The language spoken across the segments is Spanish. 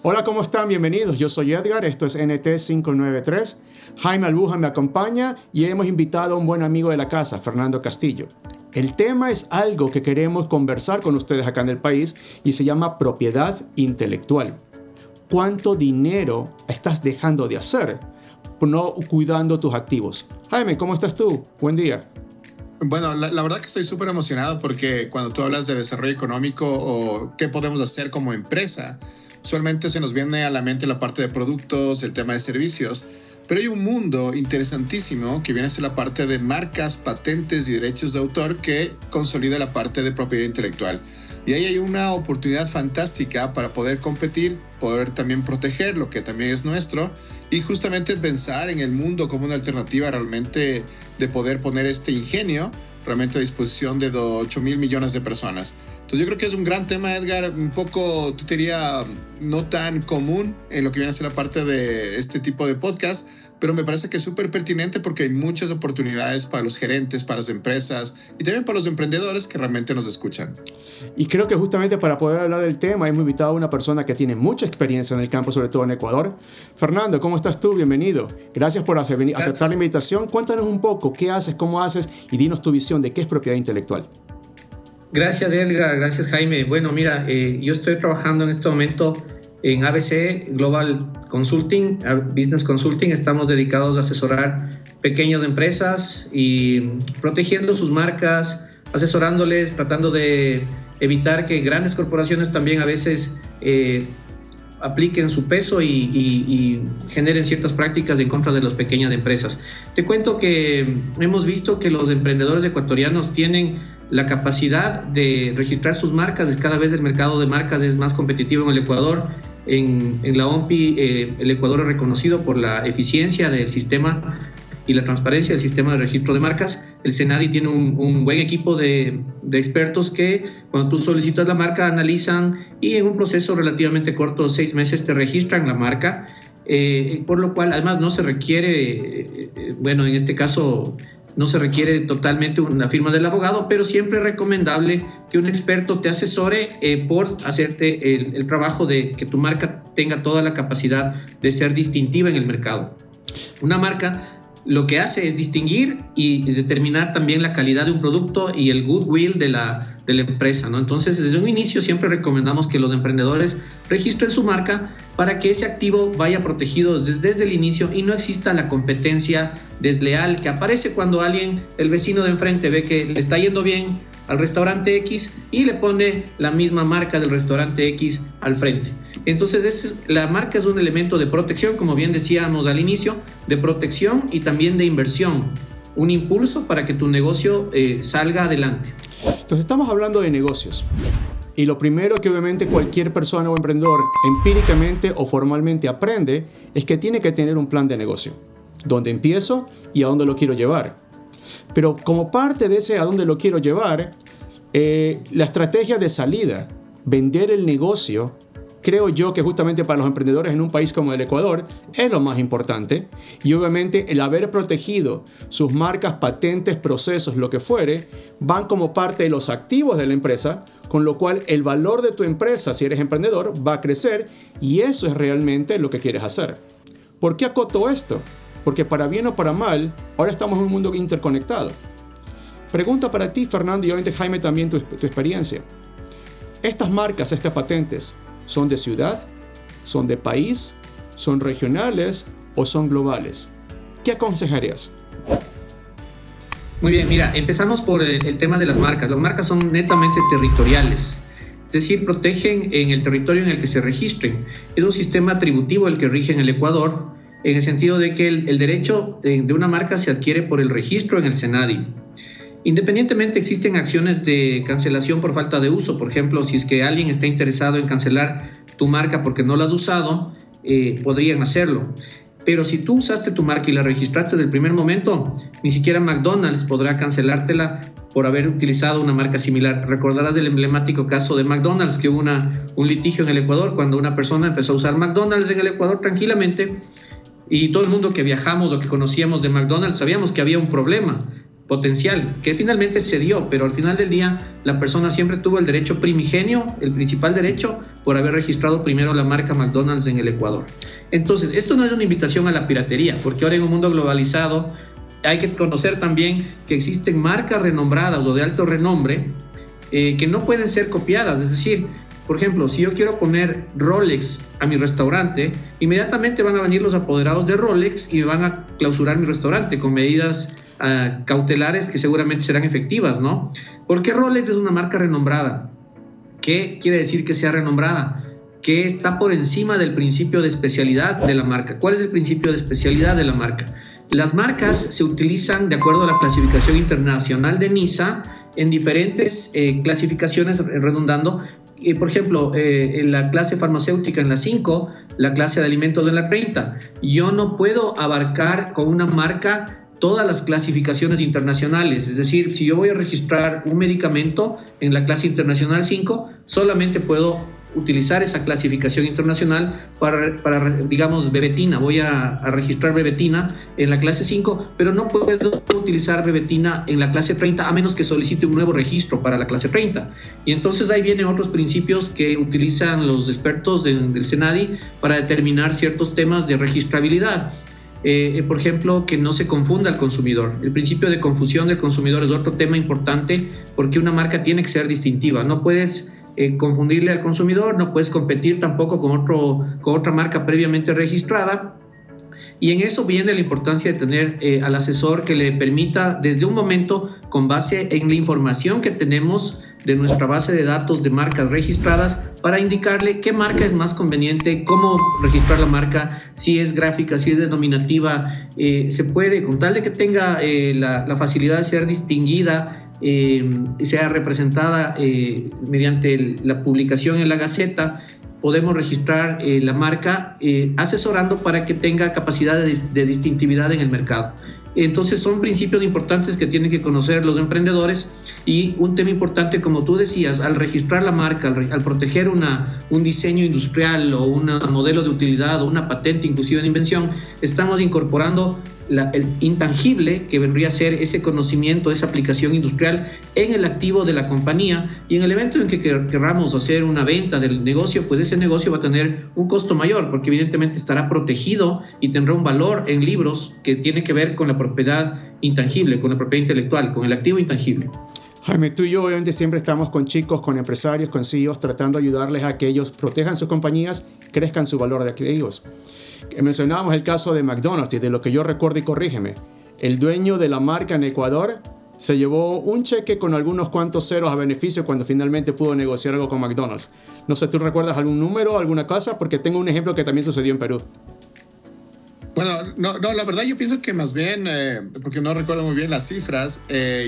Hola, ¿cómo están? Bienvenidos. Yo soy Edgar, esto es NT593. Jaime Albuja me acompaña y hemos invitado a un buen amigo de la casa, Fernando Castillo. El tema es algo que queremos conversar con ustedes acá en el país y se llama propiedad intelectual. ¿Cuánto dinero estás dejando de hacer por no cuidando tus activos? Jaime, ¿cómo estás tú? Buen día. Bueno, la verdad que estoy súper emocionado porque cuando tú hablas de desarrollo económico o qué podemos hacer como empresa, usualmente se nos viene a la mente la parte de productos, el tema de servicios, pero hay un mundo interesantísimo que viene a ser la parte de marcas, patentes y derechos de autor que consolida la parte de propiedad intelectual. Y ahí hay una oportunidad fantástica para poder competir, poder también proteger lo que también es nuestro y justamente pensar en el mundo como una alternativa realmente de poder poner este ingenio realmente a disposición de 8,000 millones de personas. Entonces yo creo que es un gran tema, Edgar, un poco, tú diría, no tan común en lo que viene a ser la parte de este tipo de podcast, pero me parece que es súper pertinente porque hay muchas oportunidades para los gerentes, para las empresas y también para los emprendedores que realmente nos escuchan. Y creo que justamente para poder hablar del tema hemos invitado a una persona que tiene mucha experiencia en el campo, sobre todo en Ecuador. Fernando, ¿cómo estás tú? Bienvenido. Gracias por aceptar la invitación. Cuéntanos un poco qué haces, cómo haces y dinos tu visión de qué es propiedad intelectual. Gracias, Edgar. Gracias, Jaime. Bueno, mira, yo estoy trabajando en este momento en ABC Global Consulting, Business Consulting. Estamos dedicados a asesorar pequeñas empresas y protegiendo sus marcas, asesorándoles, tratando de evitar que grandes corporaciones también a veces apliquen su peso y generen ciertas prácticas en contra de las pequeñas empresas. Te cuento que hemos visto que los emprendedores ecuatorianos tienen la capacidad de registrar sus marcas. Cada vez el mercado de marcas es más competitivo en el Ecuador. En la OMPI, el Ecuador es reconocido por la eficiencia del sistema y la transparencia del sistema de registro de marcas. El SENADI tiene un buen equipo de expertos que cuando tú solicitas la marca analizan y en un proceso relativamente corto, 6 meses, te registran la marca, por lo cual además no se requiere, en este caso no se requiere totalmente una firma del abogado, pero siempre es recomendable que un experto te asesore por hacerte el trabajo de que tu marca tenga toda la capacidad de ser distintiva en el mercado. Una marca lo que hace es distinguir y determinar también la calidad de un producto y el goodwill de la empresa, ¿no? Entonces, desde un inicio siempre recomendamos que los emprendedores registren su marca para que ese activo vaya protegido desde el inicio y no exista la competencia desleal que aparece cuando el vecino de enfrente ve que le está yendo bien al restaurante X y le pone la misma marca del restaurante X al frente. Entonces la marca es un elemento de protección, como bien decíamos al inicio, de protección y también de inversión, un impulso para que tu negocio salga adelante. Entonces estamos hablando de negocios y lo primero que obviamente cualquier persona o emprendedor empíricamente o formalmente aprende es que tiene que tener un plan de negocio, dónde empiezo y a dónde lo quiero llevar. Pero como parte de ese a dónde lo quiero llevar, la estrategia de salida, vender el negocio, creo yo que justamente para los emprendedores en un país como el Ecuador es lo más importante. Y obviamente el haber protegido sus marcas, patentes, procesos, lo que fuere, van como parte de los activos de la empresa, con lo cual el valor de tu empresa, si eres emprendedor, va a crecer y eso es realmente lo que quieres hacer. ¿Por qué acoto esto? Porque para bien o para mal, ahora estamos en un mundo interconectado. Pregunta para ti, Fernando, y obviamente Jaime también tu experiencia. Estas marcas, estas patentes, ¿son de ciudad? ¿Son de país? ¿Son regionales o son globales? ¿Qué aconsejarías? Muy bien, mira, empezamos por el tema de las marcas. Las marcas son netamente territoriales, es decir, protegen en el territorio en el que se registren. Es un sistema atributivo el que rige en el Ecuador, en el sentido de que el derecho de una marca se adquiere por el registro en el SENADI. Independientemente existen acciones de cancelación por falta de uso. Por ejemplo, si es que alguien está interesado en cancelar tu marca porque no la has usado, podrían hacerlo. Pero si tú usaste tu marca y la registraste desde el primer momento, ni siquiera McDonald's podrá cancelártela por haber utilizado una marca similar. Recordarás del emblemático caso de McDonald's, que hubo un litigio en el Ecuador cuando una persona empezó a usar McDonald's en el Ecuador tranquilamente y todo el mundo que viajamos o que conocíamos de McDonald's sabíamos que había un problema. potencial, que finalmente se dio, pero al final del día la persona siempre tuvo el derecho primigenio, el principal derecho, por haber registrado primero la marca McDonald's en el Ecuador. Entonces, esto no es una invitación a la piratería, porque ahora en un mundo globalizado hay que conocer también que existen marcas renombradas o de alto renombre que no pueden ser copiadas. Es decir, por ejemplo, si yo quiero poner Rolex a mi restaurante, inmediatamente van a venir los apoderados de Rolex y me van a clausurar mi restaurante con medidas cautelares que seguramente serán efectivas, ¿no? Porque Rolex es una marca renombrada. ¿Qué quiere decir que sea renombrada? Que está por encima del principio de especialidad de la marca. ¿Cuál es el principio de especialidad de la marca? Las marcas se utilizan de acuerdo a la clasificación internacional de NISA en diferentes clasificaciones, redundando. Por ejemplo, en la clase farmacéutica en la 5, la clase de alimentos en la 30. Yo no puedo abarcar con una marca todas las clasificaciones internacionales. Es decir, si yo voy a registrar un medicamento en la clase internacional 5, solamente puedo utilizar esa clasificación internacional para digamos, Bebetina. Voy a registrar Bebetina en la clase 5, pero no puedo utilizar Bebetina en la clase 30 a menos que solicite un nuevo registro para la clase 30. Y entonces ahí vienen otros principios que utilizan los expertos del SENADI para determinar ciertos temas de registrabilidad. Por ejemplo, que no se confunda al consumidor. El principio de confusión del consumidor es otro tema importante, porque una marca tiene que ser distintiva. No puedes confundirle al consumidor, no puedes competir tampoco con otra marca previamente registrada. Y en eso viene la importancia de tener al asesor que le permita, desde un momento, con base en la información que tenemos de nuestra base de datos de marcas registradas, para indicarle qué marca es más conveniente, cómo registrar la marca, si es gráfica, si es denominativa. Se puede, con tal de que tenga la facilidad de ser distinguida, sea representada mediante la publicación en la Gaceta, podemos registrar la marca asesorando para que tenga capacidad de distintividad en el mercado. Entonces son principios importantes que tienen que conocer los emprendedores. Y un tema importante, como tú decías, al registrar la marca, al proteger un diseño industrial o un modelo de utilidad o una patente, inclusive de invención, estamos incorporando el intangible, que vendría a ser ese conocimiento, esa aplicación industrial en el activo de la compañía. Y en el evento en que querramos hacer una venta del negocio, pues ese negocio va a tener un costo mayor, porque evidentemente estará protegido y tendrá un valor en libros que tiene que ver con la propiedad intangible, con la propiedad intelectual, con el activo intangible. Jaime, tú y yo obviamente siempre estamos con chicos, con empresarios, con CEOs, tratando de ayudarles a que ellos protejan sus compañías, crezcan su valor de activos. Mencionábamos el caso de McDonald's, y de lo que yo recuerdo, y corrígeme, el dueño de la marca en Ecuador se llevó un cheque con algunos cuantos ceros a beneficio cuando finalmente pudo negociar algo con McDonald's. No sé, ¿tú recuerdas algún número, alguna cosa? Porque tengo un ejemplo que también sucedió en Perú. Bueno, no, la verdad yo pienso que más bien, porque no recuerdo muy bien las cifras,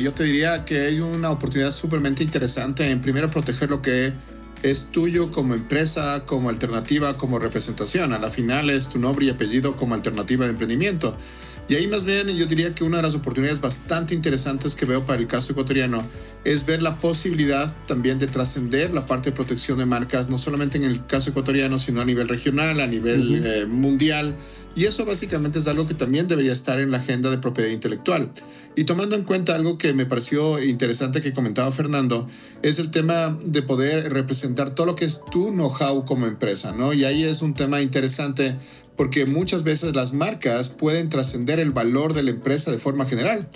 yo te diría que hay una oportunidad súpermente interesante en primero proteger lo que es tuyo como empresa, como alternativa, como representación. A la final es tu nombre y apellido como alternativa de emprendimiento. Y ahí más bien yo diría que una de las oportunidades bastante interesantes que veo para el caso ecuatoriano es ver la posibilidad también de trascender la parte de protección de marcas, no solamente en el caso ecuatoriano, sino a nivel regional, a nivel mundial. Y eso básicamente es algo que también debería estar en la agenda de propiedad intelectual. Y tomando en cuenta algo que me pareció interesante que comentaba Fernando, es el tema de poder representar todo lo que es tu know-how como empresa, ¿no? Y ahí es un tema interesante porque muchas veces las marcas pueden trascender el valor de la empresa de forma general.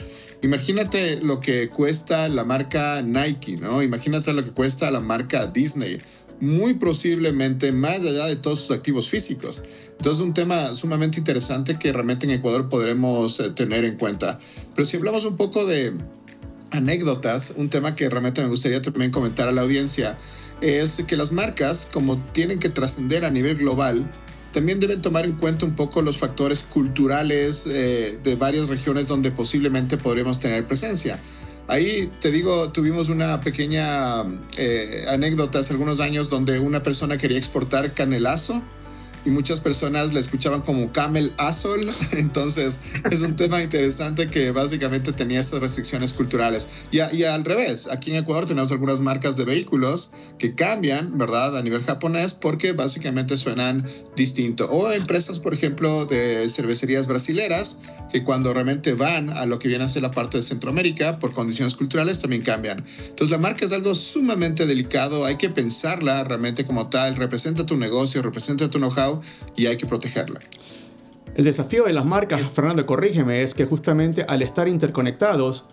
Imagínate lo que cuesta la marca Nike, ¿no? Imagínate lo que cuesta la marca Disney. Muy posiblemente más allá de todos sus activos físicos. Entonces es un tema sumamente interesante que realmente en Ecuador podremos tener en cuenta. Pero si hablamos un poco de anécdotas, un tema que realmente me gustaría también comentar a la audiencia es que las marcas, como tienen que trascender a nivel global, también deben tomar en cuenta un poco los factores culturales de varias regiones donde posiblemente podremos tener presencia. Ahí te digo, tuvimos una pequeña anécdota hace algunos años donde una persona quería exportar canelazo y muchas personas la escuchaban como Camel Azul. Entonces es un tema interesante que básicamente tenía estas restricciones culturales. Y al revés, aquí en Ecuador tenemos algunas marcas de vehículos que cambian, ¿verdad?, a nivel japonés porque básicamente suenan distinto. O empresas, por ejemplo, de cervecerías brasileras que cuando realmente van a lo que viene a ser la parte de Centroamérica por condiciones culturales también cambian. Entonces la marca es algo sumamente delicado, hay que pensarla realmente como tal, representa tu negocio, representa tu know-how y hay que protegerla. El desafío de las marcas, Fernando, corrígeme, es que justamente al estar interconectados,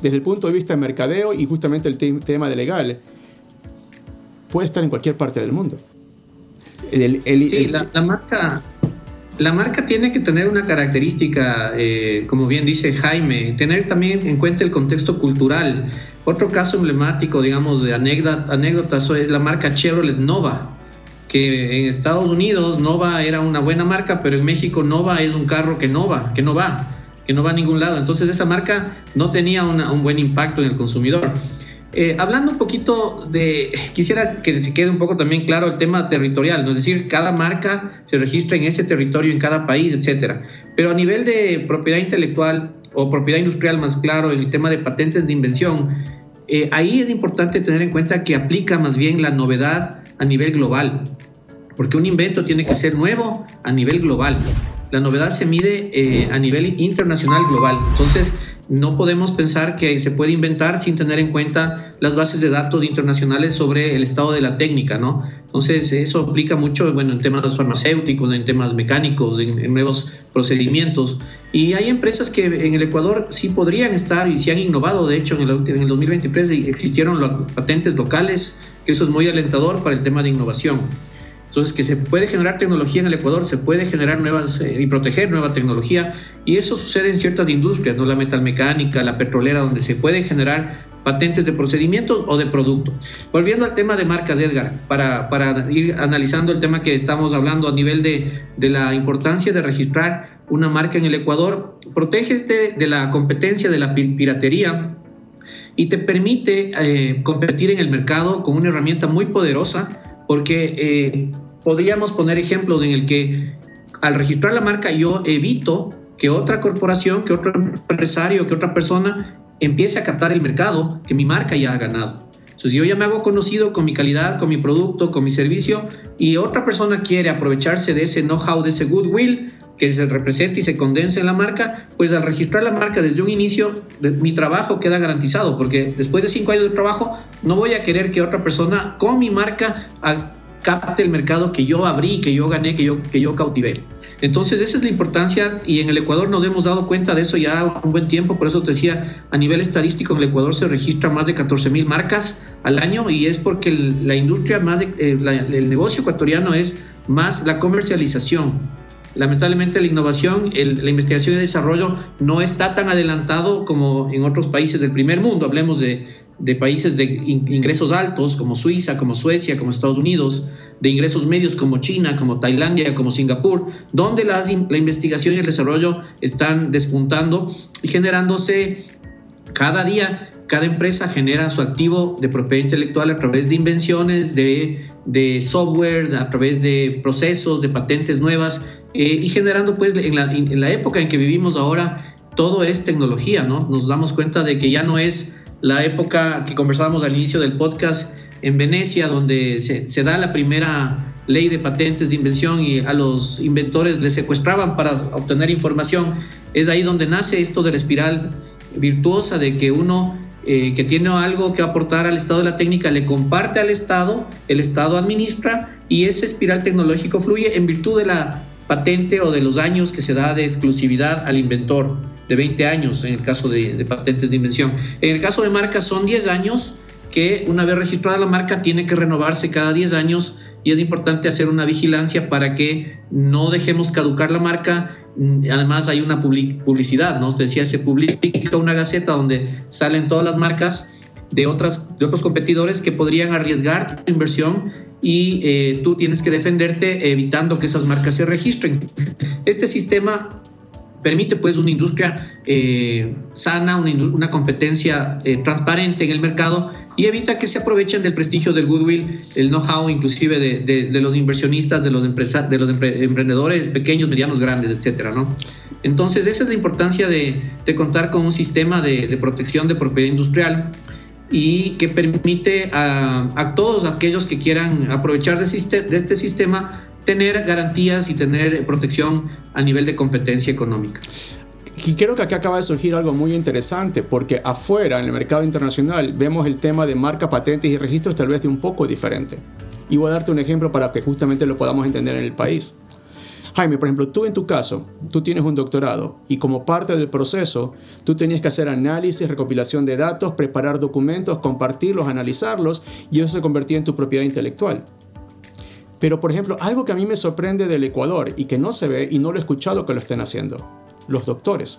desde el punto de vista de mercadeo y justamente el tema de legal, puede estar en cualquier parte del mundo. La marca tiene que tener una característica, como bien dice Jaime, tener también en cuenta el contexto cultural. Otro caso emblemático, digamos, de anécdotas es la marca Chevrolet Nova, que en Estados Unidos Nova era una buena marca, pero en México Nova es un carro que no va a ningún lado. Entonces esa marca no tenía un buen impacto en el consumidor. Hablando un poquito quisiera que se quede un poco también claro el tema territorial, ¿no? Es decir, cada marca se registra en ese territorio, en cada país, etcétera. Pero a nivel de propiedad intelectual o propiedad industrial, más claro, en el tema de patentes de invención, ahí es importante tener en cuenta que aplica más bien la novedad a nivel global, porque un invento tiene que ser nuevo a nivel global. La novedad se mide a nivel internacional global. Entonces, no podemos pensar que se puede inventar sin tener en cuenta las bases de datos internacionales sobre el estado de la técnica, ¿no? Entonces, eso aplica mucho, en temas farmacéuticos, en temas mecánicos, en nuevos procedimientos. Y hay empresas que en el Ecuador sí podrían estar y se han innovado. De hecho, en el 2023 existieron patentes locales, que eso es muy alentador para el tema de innovación. Entonces, que se puede generar tecnología en el Ecuador, se puede generar nuevas y proteger nueva tecnología, y eso sucede en ciertas industrias, ¿no? La metalmecánica, la petrolera, donde se puede generar patentes de procedimientos o de producto. Volviendo al tema de marcas, Edgar, para ir analizando el tema que estamos hablando a nivel de la importancia de registrar una marca en el Ecuador, protege de la competencia de la piratería y te permite competir en el mercado con una herramienta muy poderosa, porque podríamos poner ejemplos en el que al registrar la marca yo evito que otra corporación, que otro empresario, que otra persona empiece a captar el mercado que mi marca ya ha ganado. Entonces yo ya me hago conocido con mi calidad, con mi producto, con mi servicio, y otra persona quiere aprovecharse de ese know-how, de ese goodwill que se representa y se condensa en la marca. Pues al registrar la marca desde un inicio, mi trabajo queda garantizado, porque después de 5 años de trabajo no voy a querer que otra persona con mi marca capte el mercado que yo abrí, que yo gané, que yo cautivé. Entonces esa es la importancia, y en el Ecuador nos hemos dado cuenta de eso ya un buen tiempo. Por eso te decía, a nivel estadístico en el Ecuador se registran más de 14,000 marcas al año, y es porque la industria el negocio ecuatoriano es más la comercialización. Lamentablemente la innovación, la investigación y desarrollo no está tan adelantado como en otros países del primer mundo. Hablemos de países de ingresos altos como Suiza, como Suecia, como Estados Unidos, de ingresos medios como China, como Tailandia, como Singapur, donde la investigación y el desarrollo están despuntando y generándose cada día. Cada empresa genera su activo de propiedad intelectual a través de invenciones, de software, a través de procesos, de patentes nuevas, y generando pues en la época en que vivimos ahora, todo es tecnología, ¿no? Nos damos cuenta de que ya no es la época que conversábamos al inicio del podcast en Venecia, donde se da la primera ley de patentes de invención y a los inventores les secuestraban para obtener información. Es ahí donde nace esto de la espiral virtuosa, de que uno que tiene algo que aportar al estado de la técnica le comparte al Estado, el Estado administra, y ese espiral tecnológico fluye en virtud de la patente o de los años que se da de exclusividad al inventor, de 20 años en el caso de patentes de invención. En el caso de marcas son 10 años, que una vez registrada la marca tiene que renovarse cada 10 años, y es importante hacer una vigilancia para que no dejemos caducar la marca. Además hay una publicidad, ¿no? Te decía, se publica una gaceta donde salen todas las marcas de otros competidores que podrían arriesgar tu inversión, y tú tienes que defenderte evitando que esas marcas se registren. Este sistema permite pues una industria sana, una competencia transparente en el mercado, y evita que se aprovechen del prestigio, del goodwill, el know-how inclusive de los inversionistas, de los emprendedores pequeños, medianos, grandes, etcétera, ¿no? Entonces esa es la importancia de contar con un sistema de protección de propiedad industrial y que permite a todos aquellos que quieran aprovechar de este sistema tener garantías y tener protección a nivel de competencia económica. Y creo que acá acaba de surgir algo muy interesante, porque afuera, en el mercado internacional, vemos el tema de marca, patentes y registros tal vez de un poco diferente. Y voy a darte un ejemplo para que justamente lo podamos entender en el país. Jaime, por ejemplo, tú en tu caso, tú tienes un doctorado y como parte del proceso, tú tenías que hacer análisis, recopilación de datos, preparar documentos, compartirlos, analizarlos, y eso se convertía en tu propiedad intelectual. Pero, por ejemplo, algo que a mí me sorprende del Ecuador y que no se ve y no lo he escuchado que lo estén haciendo: los doctores,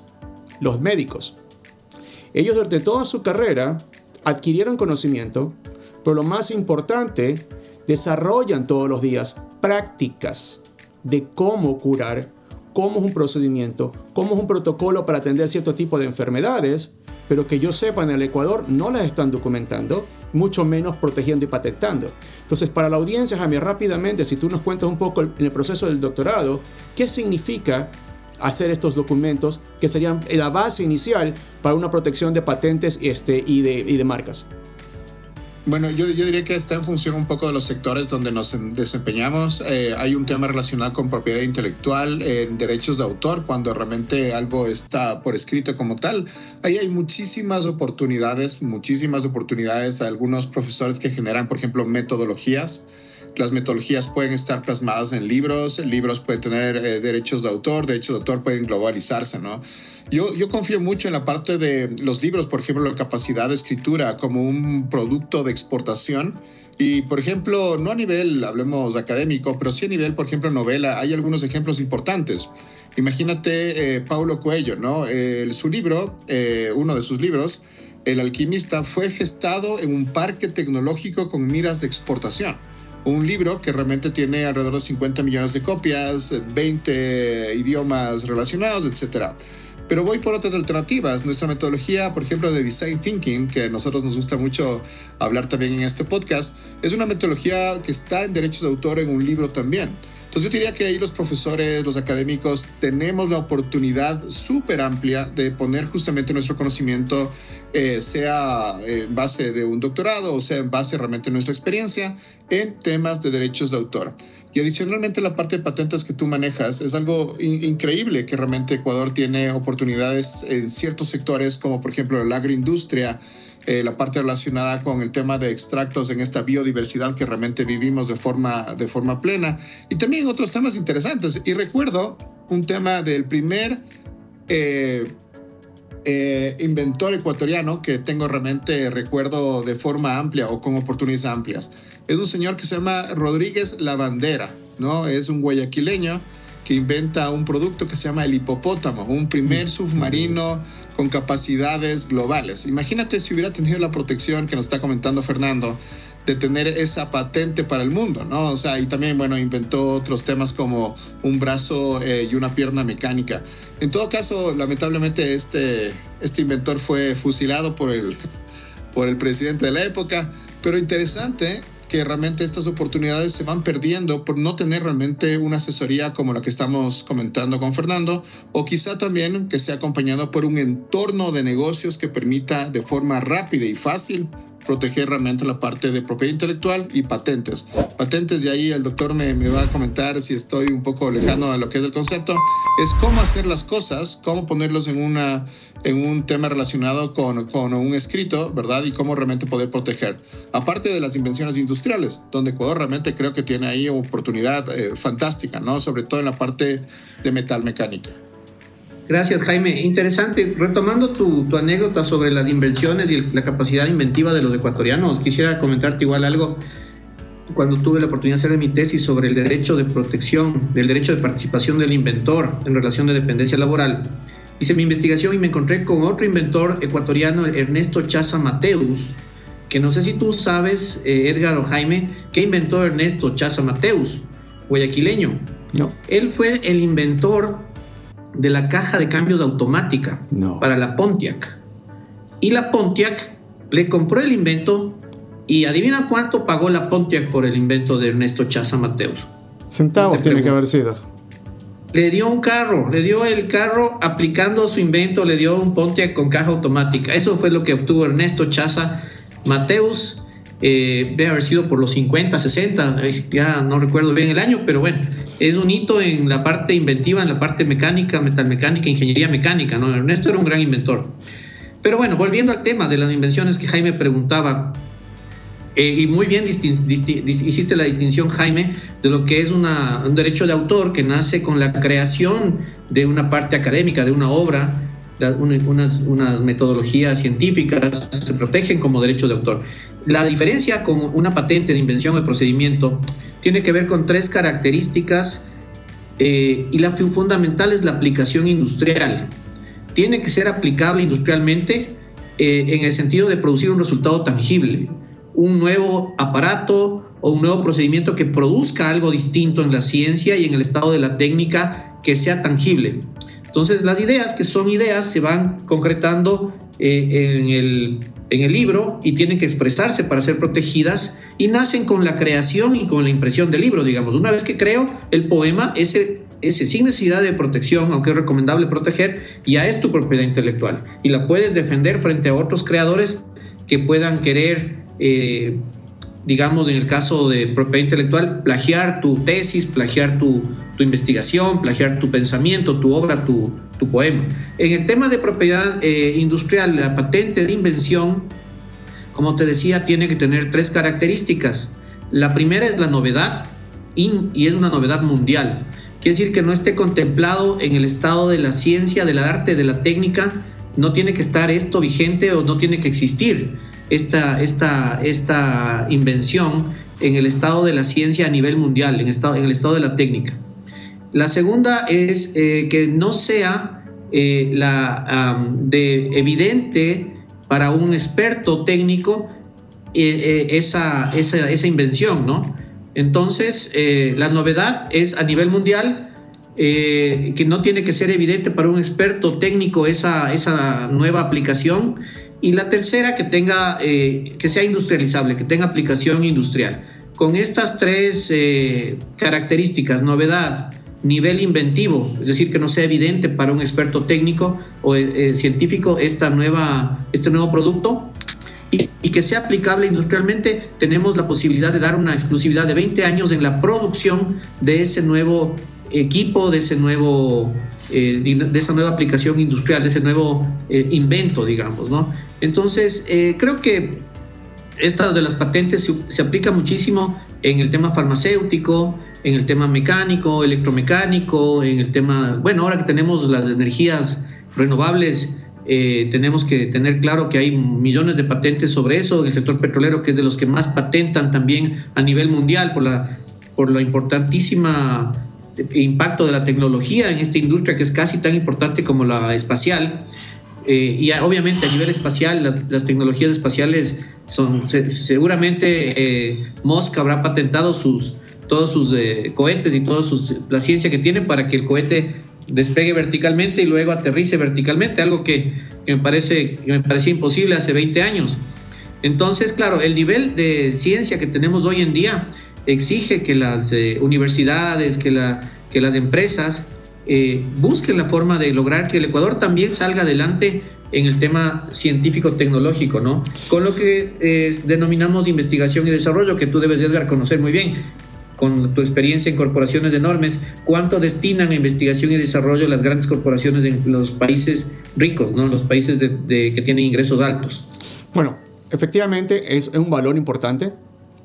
los médicos. Ellos durante toda su carrera adquirieron conocimiento, pero lo más importante, desarrollan todos los días prácticas de cómo curar, cómo es un procedimiento, cómo es un protocolo para atender cierto tipo de enfermedades, pero que yo sepa en el Ecuador no las están documentando, mucho menos protegiendo y patentando. Entonces, para la audiencia, Jaime, rápidamente, si tú nos cuentas un poco en el proceso del doctorado, ¿qué significa hacer estos documentos que serían la base inicial para una protección de patentes y de marcas? Bueno, yo diría que está en función un poco de los sectores donde nos desempeñamos. Hay un tema relacionado con propiedad intelectual, en derechos de autor, cuando realmente algo está por escrito como tal. Ahí hay muchísimas oportunidades, algunos profesores que generan, por ejemplo, metodologías. Las metodologías pueden estar plasmadas en libros pueden tener derechos de autor pueden globalizarse, ¿no? Yo confío mucho en la parte de los libros, por ejemplo, la capacidad de escritura como un producto de exportación. Y, por ejemplo, no a nivel, hablemos académico, pero sí a nivel, por ejemplo, novela, hay algunos ejemplos importantes. Imagínate Paulo Coelho, ¿no? Su libro, uno de sus libros, El alquimista, fue gestado en un parque tecnológico con miras de exportación. Un libro que realmente tiene alrededor de 50 millones de copias, 20 idiomas relacionados, etc. Pero voy por otras alternativas. Nuestra metodología, por ejemplo, de Design Thinking, que a nosotros nos gusta mucho hablar también en este podcast, es una metodología que está en derechos de autor en un libro también. Entonces yo diría que ahí los profesores, los académicos, tenemos la oportunidad súper amplia de poner justamente nuestro conocimiento, sea en base de un doctorado o sea en base realmente de nuestra experiencia en temas de derechos de autor. Y adicionalmente la parte de patentes que tú manejas es algo increíble, que realmente Ecuador tiene oportunidades en ciertos sectores como por ejemplo la agroindustria, la parte relacionada con el tema de extractos en esta biodiversidad que realmente vivimos de forma plena, y también otros temas interesantes. Y recuerdo un tema del primer inventor ecuatoriano que tengo realmente recuerdo de forma amplia o con oportunidades amplias. Es un señor que se llama Rodríguez Lavandera, ¿no? Es un guayaquileño que inventa un producto que se llama el hipopótamo, un primer submarino con capacidades globales. Imagínate si hubiera tenido la protección que nos está comentando Fernando, de tener esa patente para el mundo, ¿no? O sea, y también, bueno, inventó otros temas como un brazo y una pierna mecánica. En todo caso, lamentablemente, este inventor fue fusilado por el presidente de la época, pero interesante que realmente estas oportunidades se van perdiendo por no tener realmente una asesoría como la que estamos comentando con Fernando, o quizá también que sea acompañado por un entorno de negocios que permita de forma rápida y fácil proteger realmente la parte de propiedad intelectual y patentes. Patentes, y ahí el doctor me va a comentar si estoy un poco lejano a lo que es el concepto, es cómo hacer las cosas, cómo ponerlos en un tema relacionado con un escrito, ¿verdad? Y cómo realmente poder proteger. Aparte de las invenciones industriales, donde Ecuador realmente creo que tiene ahí oportunidad fantástica, ¿no? Sobre todo en la parte de metalmecánica. Gracias, Jaime. Interesante. Retomando tu anécdota sobre las invenciones y la capacidad inventiva de los ecuatorianos, quisiera comentarte igual algo. Cuando tuve la oportunidad de hacer mi tesis sobre el derecho de protección, del derecho de participación del inventor en relación de dependencia laboral, hice mi investigación y me encontré con otro inventor ecuatoriano, Ernesto Chaza Mateus, que no sé si tú sabes, Edgar o Jaime, ¿qué inventó Ernesto Chaza Mateus, guayaquileño? No. Él fue el inventor de la caja de cambios automática para la Pontiac. Y la Pontiac le compró el invento Y adivina cuánto pagó la Pontiac por el invento de Ernesto Chaza Mateus. Centavos tiene que haber sido. Le dio el carro aplicando su invento, le dio un Pontiac con caja automática. Eso fue lo que obtuvo Ernesto Chaza Mateus. Debe haber sido por los 50, 60, ya no recuerdo bien el año, pero bueno, es un hito en la parte inventiva, en la parte mecánica, metalmecánica, ingeniería mecánica, ¿no? Ernesto era un gran inventor. Pero bueno, volviendo al tema de las invenciones que Jaime preguntaba, y muy bien hiciste la distinción, Jaime, de lo que es un derecho de autor que nace con la creación de una parte académica, de una obra, unas metodologías científicas se protegen como derecho de autor. La diferencia con una patente de invención o de procedimiento tiene que ver con 3 características y la fundamental es la aplicación industrial. Tiene que ser aplicable industrialmente en el sentido de producir un resultado tangible, un nuevo aparato o un nuevo procedimiento que produzca algo distinto en la ciencia y en el estado de la técnica que sea tangible. Entonces las ideas, que son ideas, se van concretando en el libro y tienen que expresarse para ser protegidas y nacen con la creación y con la impresión del libro, digamos. Una vez que creo el poema, ese sin necesidad de protección, aunque es recomendable proteger, ya es tu propiedad intelectual y la puedes defender frente a otros creadores que puedan querer, digamos, en el caso de propiedad intelectual, plagiar tu tesis, plagiar tu investigación, plagiar tu pensamiento, tu obra, tu poema. En el tema de propiedad industrial, la patente de invención, como te decía, tiene que tener 3 características. La primera es la novedad y es una novedad mundial. Quiere decir que no esté contemplado en el estado de la ciencia, del arte, de la técnica. No tiene que estar esto vigente o no tiene que existir esta invención en el estado de la ciencia a nivel mundial, en el estado de la técnica. La segunda es que no sea evidente para un experto técnico esa invención, ¿no? Entonces, la novedad es a nivel mundial, que no tiene que ser evidente para un experto técnico esa nueva aplicación. Y la tercera, que sea industrializable, que tenga aplicación industrial. Con estas 3 características, novedad, nivel inventivo, es decir, que no sea evidente para un experto técnico o científico este nuevo producto, y que sea aplicable industrialmente, tenemos la posibilidad de dar una exclusividad de 20 años en la producción de ese nuevo equipo, de esa nueva aplicación industrial, de ese nuevo invento, digamos, ¿no? Entonces, creo que esta de las patentes se aplica muchísimo en el tema farmacéutico, en el tema mecánico, electromecánico, en el tema, bueno, ahora que tenemos las energías renovables, tenemos que tener claro que hay millones de patentes sobre eso, en el sector petrolero, que es de los que más patentan también a nivel mundial por la importantísima impacto de la tecnología en esta industria, que es casi tan importante como la espacial. Y obviamente a nivel espacial, las tecnologías espaciales seguramente Musk habrá patentado todos sus cohetes y la ciencia que tiene para que el cohete despegue verticalmente y luego aterrice verticalmente, algo que me parecía imposible hace 20 años. Entonces, claro, el nivel de ciencia que tenemos hoy en día exige que las universidades, que las empresas busquen la forma de lograr que el Ecuador también salga adelante en el tema científico-tecnológico, ¿no? Con lo que denominamos investigación y desarrollo, que tú debes, Edgar, conocer muy bien, con tu experiencia en corporaciones enormes. ¿Cuánto destinan a investigación y desarrollo las grandes corporaciones en los países ricos, ¿no? Los países que tienen ingresos altos? Bueno, efectivamente es un valor importante.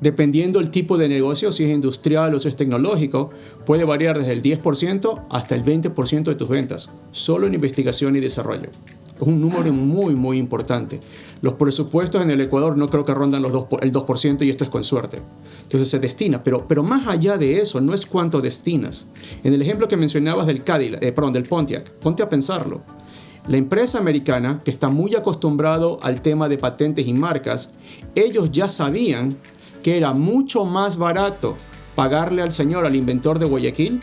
Dependiendo del tipo de negocio, si es industrial o si es tecnológico, puede variar desde el 10% hasta el 20% de tus ventas, solo en investigación y desarrollo. Es un número muy, muy importante. Los presupuestos en el Ecuador no creo que rondan el 2%, y esto es con suerte. Entonces se destina, pero más allá de eso, no es cuánto destinas. En el ejemplo que mencionabas del Pontiac, ponte a pensarlo. La empresa americana, que está muy acostumbrado al tema de patentes y marcas, ellos ya sabían que era mucho más barato pagarle al inventor de Guayaquil,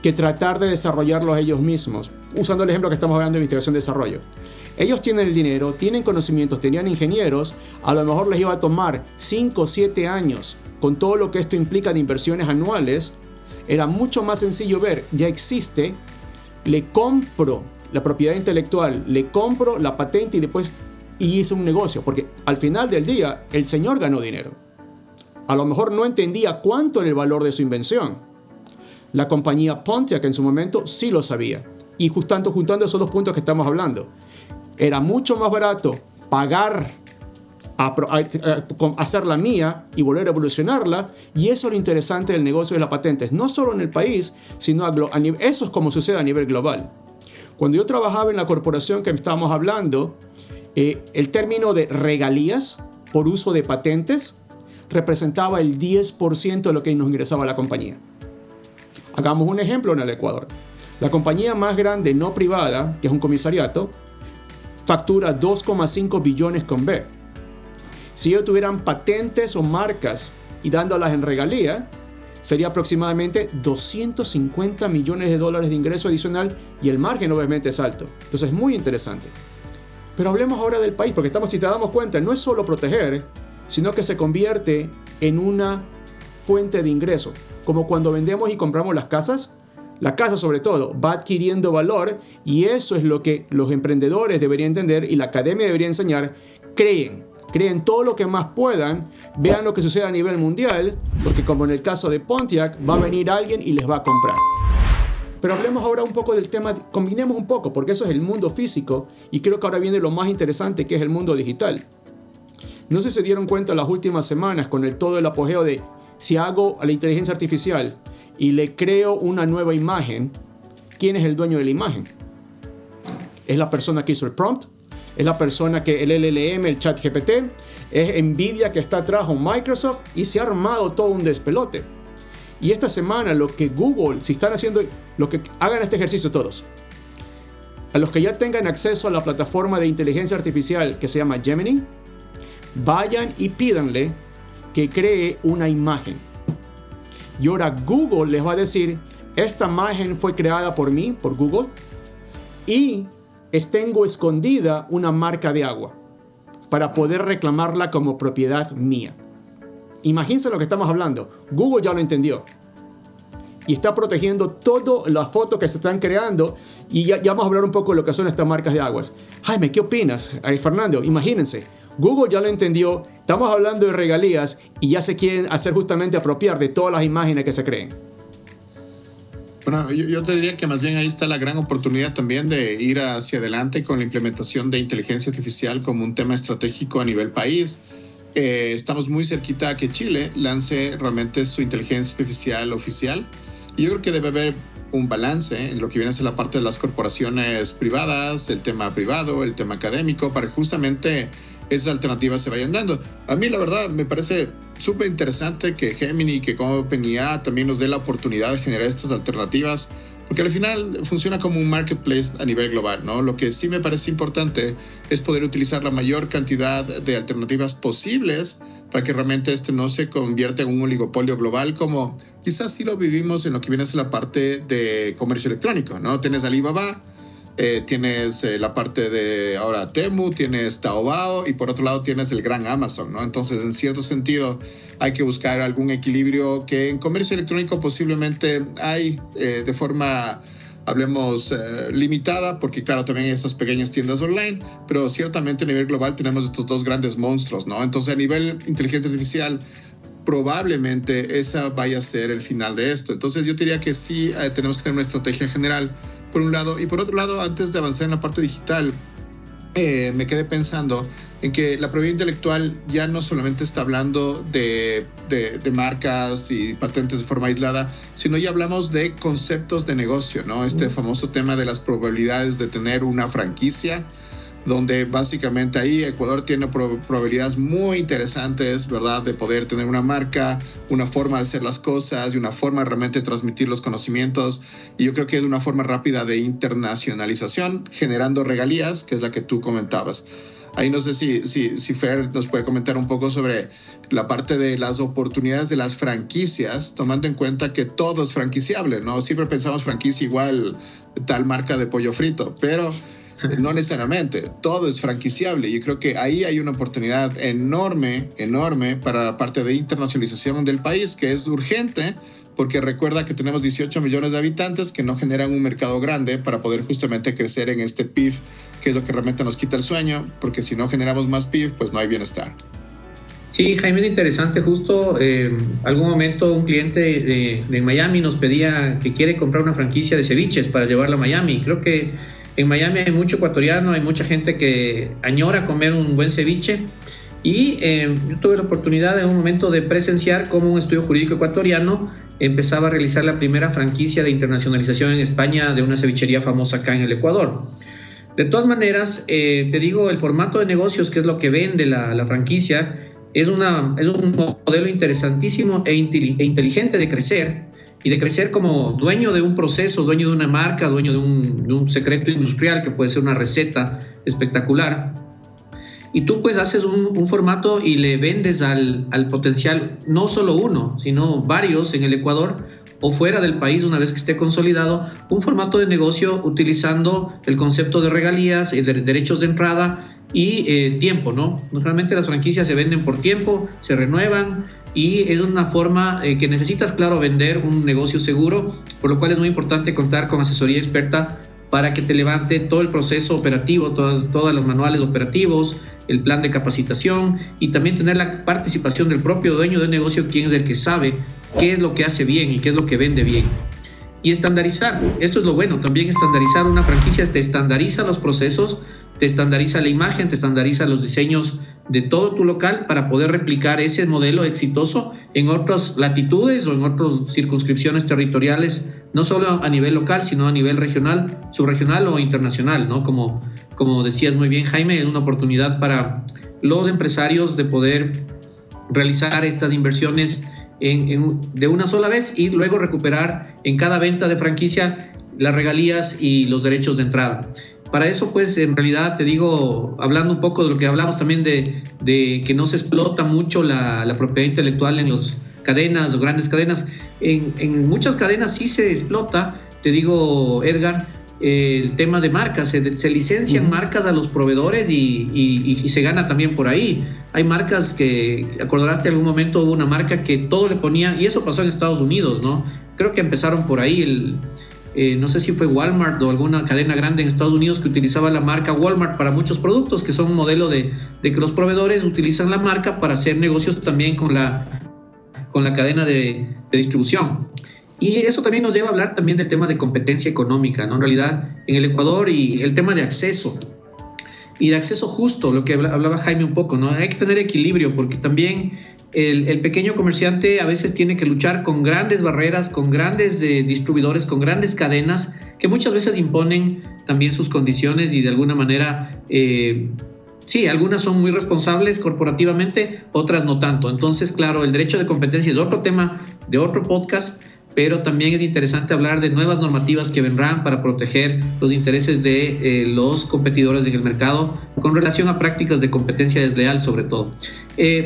que tratar de desarrollarlos ellos mismos, usando el ejemplo que estamos hablando de investigación y desarrollo. Ellos tienen el dinero, tienen conocimientos, tenían ingenieros, a lo mejor les iba a tomar 5 o 7 años, con todo lo que esto implica de inversiones anuales. Era mucho más sencillo ver, ya existe, le compro la propiedad intelectual, le compro la patente y hice un negocio, porque al final del día el señor ganó dinero. A lo mejor no entendía cuánto era el valor de su invención. La compañía Pontiac en su momento sí lo sabía. Y juntando esos dos puntos que estamos hablando, era mucho más barato pagar, hacer la mía y volver a evolucionarla. Y eso es lo interesante del negocio de las patentes, no solo en el país, sino eso es como sucede a nivel global. Cuando yo trabajaba en la corporación que estábamos hablando, el término de regalías por uso de patentes representaba el 10% de lo que nos ingresaba a la compañía. Hagamos un ejemplo en el Ecuador. La compañía más grande no privada, que es un comisariato, factura 2,5 billones con B. Si ellos tuvieran patentes o marcas y dándolas en regalía, sería aproximadamente 250 millones de dólares de ingreso adicional y el margen obviamente es alto. Entonces es muy interesante. Pero hablemos ahora del país, porque si te damos cuenta, no es solo proteger, sino que se convierte en una fuente de ingreso. Como cuando vendemos y compramos las casas, la casa sobre todo va adquiriendo valor y eso es lo que los emprendedores deberían entender y la academia debería enseñar. Creen todo lo que más puedan, vean lo que sucede a nivel mundial, porque como en el caso de Pontiac, va a venir alguien y les va a comprar. Pero hablemos ahora un poco del tema, combinemos un poco, porque eso es el mundo físico y creo que ahora viene lo más interesante, que es el mundo digital. No sé si se dieron cuenta las últimas semanas con todo el apogeo de si hago a la inteligencia artificial y le creo una nueva imagen, ¿quién es el dueño de la imagen? ¿Es la persona que hizo el prompt? ¿Es la persona que el LLM, el ChatGPT? ¿Es Nvidia que está atrás o Microsoft? Y se ha armado todo un despelote. Y esta semana lo que Google, si están haciendo, hagan este ejercicio todos. A los que ya tengan acceso a la plataforma de inteligencia artificial que se llama Gemini, vayan y pídanle que cree una imagen. Y ahora Google les va a decir, esta imagen fue creada por mí, por Google, y tengo escondida una marca de agua para poder reclamarla como propiedad mía. Imagínense lo que estamos hablando. Google ya lo entendió y está protegiendo todas las fotos que se están creando. Y ya vamos a hablar un poco de lo que son estas marcas de aguas. Jaime, ¿qué opinas? Fernando, imagínense, Google ya lo entendió, estamos hablando de regalías y ya se quieren hacer justamente apropiar de todas las imágenes que se creen. Bueno, yo te diría que más bien ahí está la gran oportunidad también de ir hacia adelante con la implementación de inteligencia artificial como un tema estratégico a nivel país. Estamos muy cerquita a que Chile lance realmente su inteligencia artificial oficial. Y yo creo que debe haber un balance en lo que viene a ser la parte de las corporaciones privadas, el tema privado, el tema académico, para que justamente esas alternativas se vayan dando. A mí la verdad me parece súper interesante que Gemini, que como OpenAI también nos dé la oportunidad de generar estas alternativas, porque al final funciona como un marketplace a nivel global, ¿no? Lo que sí me parece importante es poder utilizar la mayor cantidad de alternativas posibles para que realmente no se convierta en un oligopolio global, como quizás sí lo vivimos en lo que viene a ser la parte de comercio electrónico, ¿no? Tienes Alibaba, tienes la parte de ahora Temu, tienes Taobao y por otro lado tienes el gran Amazon, ¿no? Entonces, en cierto sentido, hay que buscar algún equilibrio que en comercio electrónico posiblemente hay de forma, hablemos, limitada, porque claro, también hay estas pequeñas tiendas online, pero ciertamente a nivel global tenemos estos dos grandes monstruos, ¿no? Entonces, a nivel inteligencia artificial, probablemente esa vaya a ser el final de esto. Entonces, yo diría que sí tenemos que tener una estrategia general, por un lado, y por otro lado, antes de avanzar en la parte digital, me quedé pensando en que la propiedad intelectual ya no solamente está hablando de marcas y patentes de forma aislada, sino ya hablamos de conceptos de negocio, ¿no? Famoso tema de las probabilidades de tener una franquicia, donde básicamente ahí Ecuador tiene probabilidades muy interesantes, ¿verdad? De poder tener una marca, una forma de hacer las cosas y una forma de realmente transmitir los conocimientos. Y yo creo que es una forma rápida de internacionalización, generando regalías, que es la que tú comentabas. Ahí no sé si Fer nos puede comentar un poco sobre la parte de las oportunidades de las franquicias, tomando en cuenta que todo es franquiciable, ¿no? Siempre pensamos franquicia igual tal marca de pollo frito, pero no necesariamente, todo es franquiciable. Yo creo que ahí hay una oportunidad enorme para la parte de internacionalización del país, que es urgente, porque recuerda que tenemos 18 millones de habitantes que no generan un mercado grande para poder justamente crecer en este PIB, que es lo que realmente nos quita el sueño, porque si no generamos más PIB, pues no hay bienestar. Sí, Jaime, es interesante. Justo algún momento un cliente de Miami nos pedía que quiere comprar una franquicia de ceviches para llevarla a Miami. Creo que en Miami hay mucho ecuatoriano, hay mucha gente que añora comer un buen ceviche. Y yo tuve la oportunidad en un momento de presenciar cómo un estudio jurídico ecuatoriano empezaba a realizar la primera franquicia de internacionalización en España de una cevichería famosa acá en el Ecuador. De todas maneras, te digo, el formato de negocios, que es lo que vende la franquicia, es un modelo interesantísimo e inteligente de crecer, y de crecer como dueño de un proceso, dueño de una marca, dueño de un secreto industrial que puede ser una receta espectacular. Y tú pues haces un formato y le vendes al potencial, no solo uno, sino varios en el Ecuador o fuera del país, una vez que esté consolidado, un formato de negocio utilizando el concepto de regalías, de derechos de entrada y tiempo, ¿no? Normalmente las franquicias se venden por tiempo, se renuevan, y es una forma que necesitas, claro, vender un negocio seguro, por lo cual es muy importante contar con asesoría experta para que te levante todo el proceso operativo, todos los manuales operativos, el plan de capacitación, y también tener la participación del propio dueño del negocio, quien es el que sabe qué es lo que hace bien y qué es lo que vende bien. Y estandarizar, esto es lo bueno, también estandarizar una franquicia te estandariza los procesos, te estandariza la imagen, te estandariza los diseños de todo tu local para poder replicar ese modelo exitoso en otras latitudes o en otras circunscripciones territoriales, no solo a nivel local, sino a nivel regional, subregional o internacional, ¿no? Como decías muy bien, Jaime, es una oportunidad para los empresarios de poder realizar estas inversiones de una sola vez y luego recuperar en cada venta de franquicia las regalías y los derechos de entrada. Para eso, pues, en realidad, te digo, hablando un poco de lo que hablamos también de que no se explota mucho la propiedad intelectual en las cadenas o grandes cadenas. En muchas cadenas sí se explota, te digo, Edgar, el tema de marcas. Se licencian marcas a los proveedores y se gana también por ahí. Hay marcas que, acordarás que en algún momento hubo una marca que todo le ponía, y eso pasó en Estados Unidos, ¿no? Creo que empezaron por ahí, no sé si fue Walmart o alguna cadena grande en Estados Unidos que utilizaba la marca Walmart para muchos productos, que son un modelo de que los proveedores utilizan la marca para hacer negocios también con la cadena de distribución. Y eso también nos lleva a hablar también del tema de competencia económica, ¿no? En realidad, en el Ecuador, y el tema de acceso. Y de acceso justo, lo que hablaba Jaime un poco, ¿no? Hay que tener equilibrio, porque también el pequeño comerciante a veces tiene que luchar con grandes barreras, con grandes distribuidores, con grandes cadenas que muchas veces imponen también sus condiciones y de alguna manera, sí, algunas son muy responsables corporativamente, otras no tanto. Entonces, claro, el derecho de competencia es otro tema de otro podcast, pero también es interesante hablar de nuevas normativas que vendrán para proteger los intereses de los competidores en el mercado con relación a prácticas de competencia desleal, sobre todo.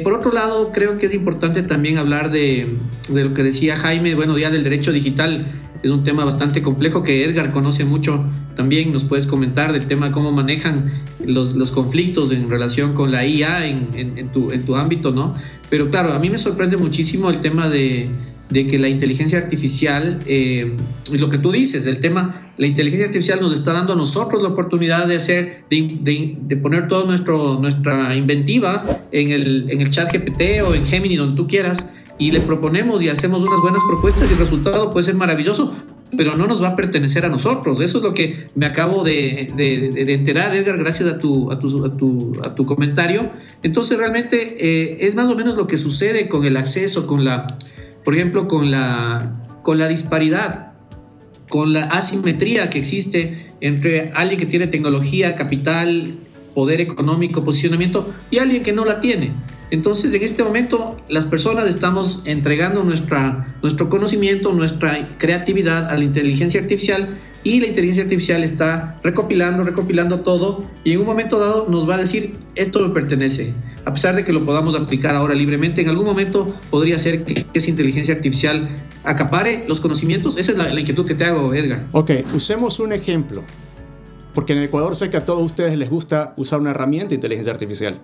Por otro lado, creo que es importante también hablar de lo que decía Jaime, bueno, ya del derecho digital. Es un tema bastante complejo que Edgar conoce mucho. También nos puedes comentar del tema de cómo manejan los conflictos en relación con la IA en tu ámbito, ¿no? Pero claro, a mí me sorprende muchísimo el tema de que la inteligencia artificial, lo que tú dices, el tema, la inteligencia artificial nos está dando a nosotros la oportunidad de hacer, de poner toda nuestra inventiva en el chat GPT o en Gemini, donde tú quieras, y le proponemos y hacemos unas buenas propuestas y el resultado puede ser maravilloso, pero no nos va a pertenecer a nosotros. Eso es lo que me acabo de enterar, Edgar, gracias a tu comentario. Entonces realmente es más o menos lo que sucede con el acceso, por ejemplo, con la disparidad, con la asimetría que existe entre alguien que tiene tecnología, capital, poder económico, posicionamiento, y alguien que no la tiene. Entonces, en este momento, las personas estamos entregando nuestro conocimiento, nuestra creatividad a la inteligencia artificial, y la inteligencia artificial está recopilando todo y en un momento dado nos va a decir esto me pertenece. A pesar de que lo podamos aplicar ahora libremente, en algún momento podría ser que esa inteligencia artificial acapare los conocimientos. Esa es la inquietud que te hago, Edgar. Ok, usemos un ejemplo, porque en el Ecuador sé que a todos ustedes les gusta usar una herramienta de inteligencia artificial.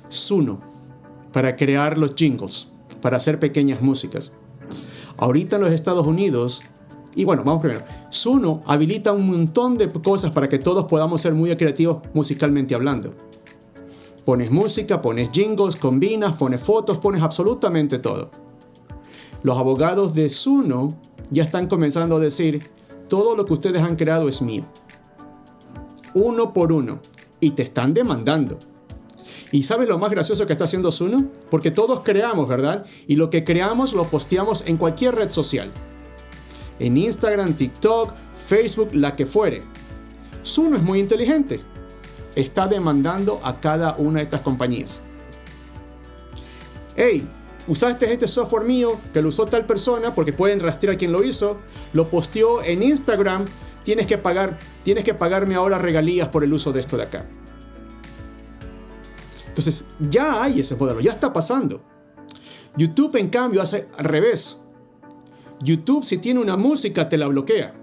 Suno, para crear los jingles, para hacer pequeñas músicas. Ahorita en los Estados Unidos, y bueno, vamos primero. Suno habilita un montón de cosas para que todos podamos ser muy creativos musicalmente hablando. Pones música, pones jingles, combinas, pones fotos, pones absolutamente todo. Los abogados de Suno ya están comenzando a decir, todo lo que ustedes han creado es mío. Uno por uno. Y te están demandando. ¿Y sabes lo más gracioso que está haciendo Suno? Porque todos creamos, ¿verdad? Y lo que creamos lo posteamos en cualquier red social. En Instagram, TikTok, Facebook, la que fuere. Suno es muy inteligente. Está demandando a cada una de estas compañías. Hey, usaste este software mío que lo usó tal persona porque pueden rastrear quién lo hizo. Lo posteó en Instagram. Tienes que pagarme ahora regalías por el uso de esto de acá. Entonces, ya hay ese modelo, ya está pasando. YouTube, en cambio, hace al revés. YouTube, si tiene una música, te la bloquea.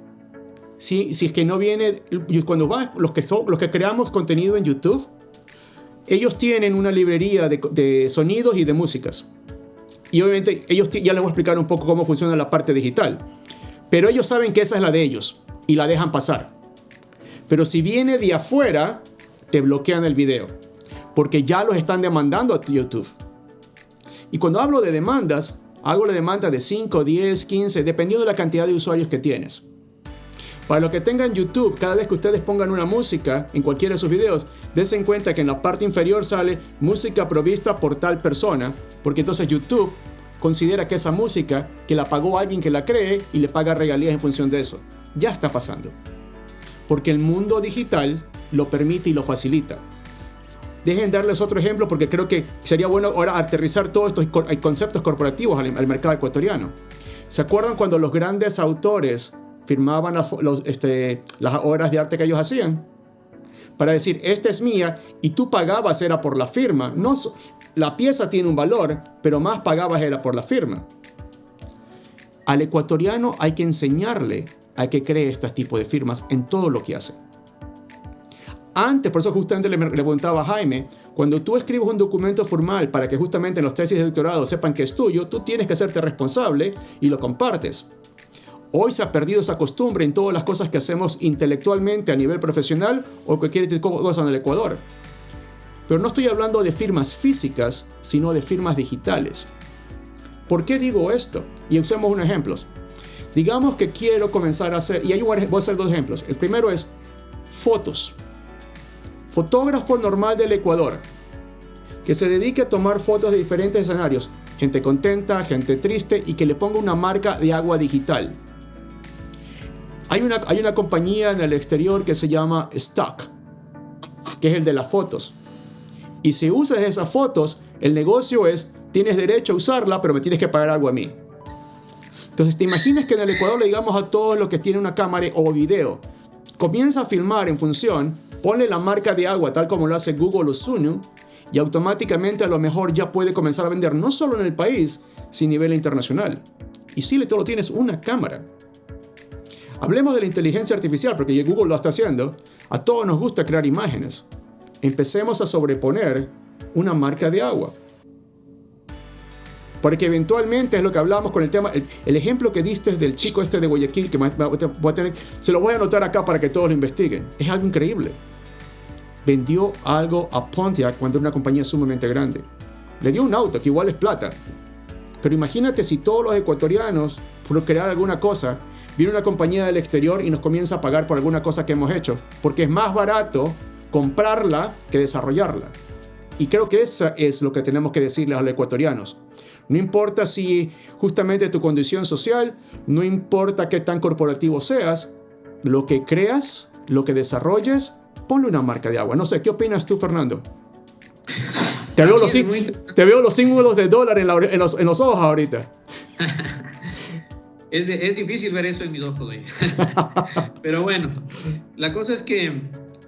Si es que no viene... Cuando los que creamos contenido en YouTube, ellos tienen una librería de sonidos y de músicas. Y obviamente, ya les voy a explicar un poco cómo funciona la parte digital. Pero ellos saben que esa es la de ellos y la dejan pasar. Pero si viene de afuera, te bloquean el video. Porque ya los están demandando a YouTube. Y cuando hablo de demandas, hago la demanda de 5, 10, 15, dependiendo de la cantidad de usuarios que tienes. Para los que tengan YouTube, cada vez que ustedes pongan una música en cualquiera de sus videos, dense en cuenta que en la parte inferior sale música provista por tal persona, porque entonces YouTube considera que esa música, que la pagó alguien que la cree y le paga regalías en función de eso. Ya está pasando. Porque el mundo digital lo permite y lo facilita. Dejen darles otro ejemplo porque creo que sería bueno ahora aterrizar todos estos conceptos corporativos al mercado ecuatoriano. ¿Se acuerdan cuando los grandes autores firmaban las obras de arte que ellos hacían? Para decir, esta es mía, y tú pagabas era por la firma. No, la pieza tiene un valor, pero más pagabas era por la firma. Al ecuatoriano hay que enseñarle a que cree este tipo de firmas en todo lo que hace. Antes, por eso justamente le preguntaba a Jaime, cuando tú escribes un documento formal para que justamente en los tesis de doctorado sepan que es tuyo, tú tienes que hacerte responsable y lo compartes. Hoy se ha perdido esa costumbre en todas las cosas que hacemos intelectualmente a nivel profesional o cualquier cosa en el Ecuador. Pero no estoy hablando de firmas físicas, sino de firmas digitales. ¿Por qué digo esto? Y usemos unos ejemplos. Digamos que quiero comenzar a hacer, y voy a hacer dos ejemplos. El primero es fotos. Fotógrafo normal del Ecuador, que se dedique a tomar fotos de diferentes escenarios, gente contenta, gente triste, y que le ponga una marca de agua digital. Hay una compañía en el exterior que se llama Stock, que es el de las fotos. Y si usas esas fotos, el negocio es, tienes derecho a usarla, pero me tienes que pagar algo a mí. Entonces, ¿te imaginas que en el Ecuador le digamos a todos los que tienen una cámara o video, comienza a filmar en función, ponle la marca de agua tal como lo hace Google o Suno, y automáticamente a lo mejor ya puede comenzar a vender no solo en el país, sino a nivel internacional. Y si tú lo tienes una cámara. Hablemos de la inteligencia artificial, porque Google lo está haciendo. A todos nos gusta crear imágenes. Empecemos a sobreponer una marca de agua. Porque eventualmente es lo que hablamos con el tema, el ejemplo que diste del chico este de Guayaquil, que voy a tener, se lo voy a anotar acá para que todos lo investiguen. Es algo increíble. Vendió algo a Pontiac cuando era una compañía sumamente grande. Le dio un auto que igual es plata. Pero imagínate si todos los ecuatorianos, por crear alguna cosa, viene una compañía del exterior y nos comienza a pagar por alguna cosa que hemos hecho. Porque es más barato comprarla que desarrollarla. Y creo que eso es lo que tenemos que decirles a los ecuatorianos. No importa si justamente tu condición social, no importa qué tan corporativo seas, lo que creas, lo que desarrolles, ponle una marca de agua. No sé, ¿qué opinas tú, Fernando? Te veo los símbolos de dólar en los ojos ahorita. Es difícil ver eso en mis ojos. Pero bueno, la cosa es que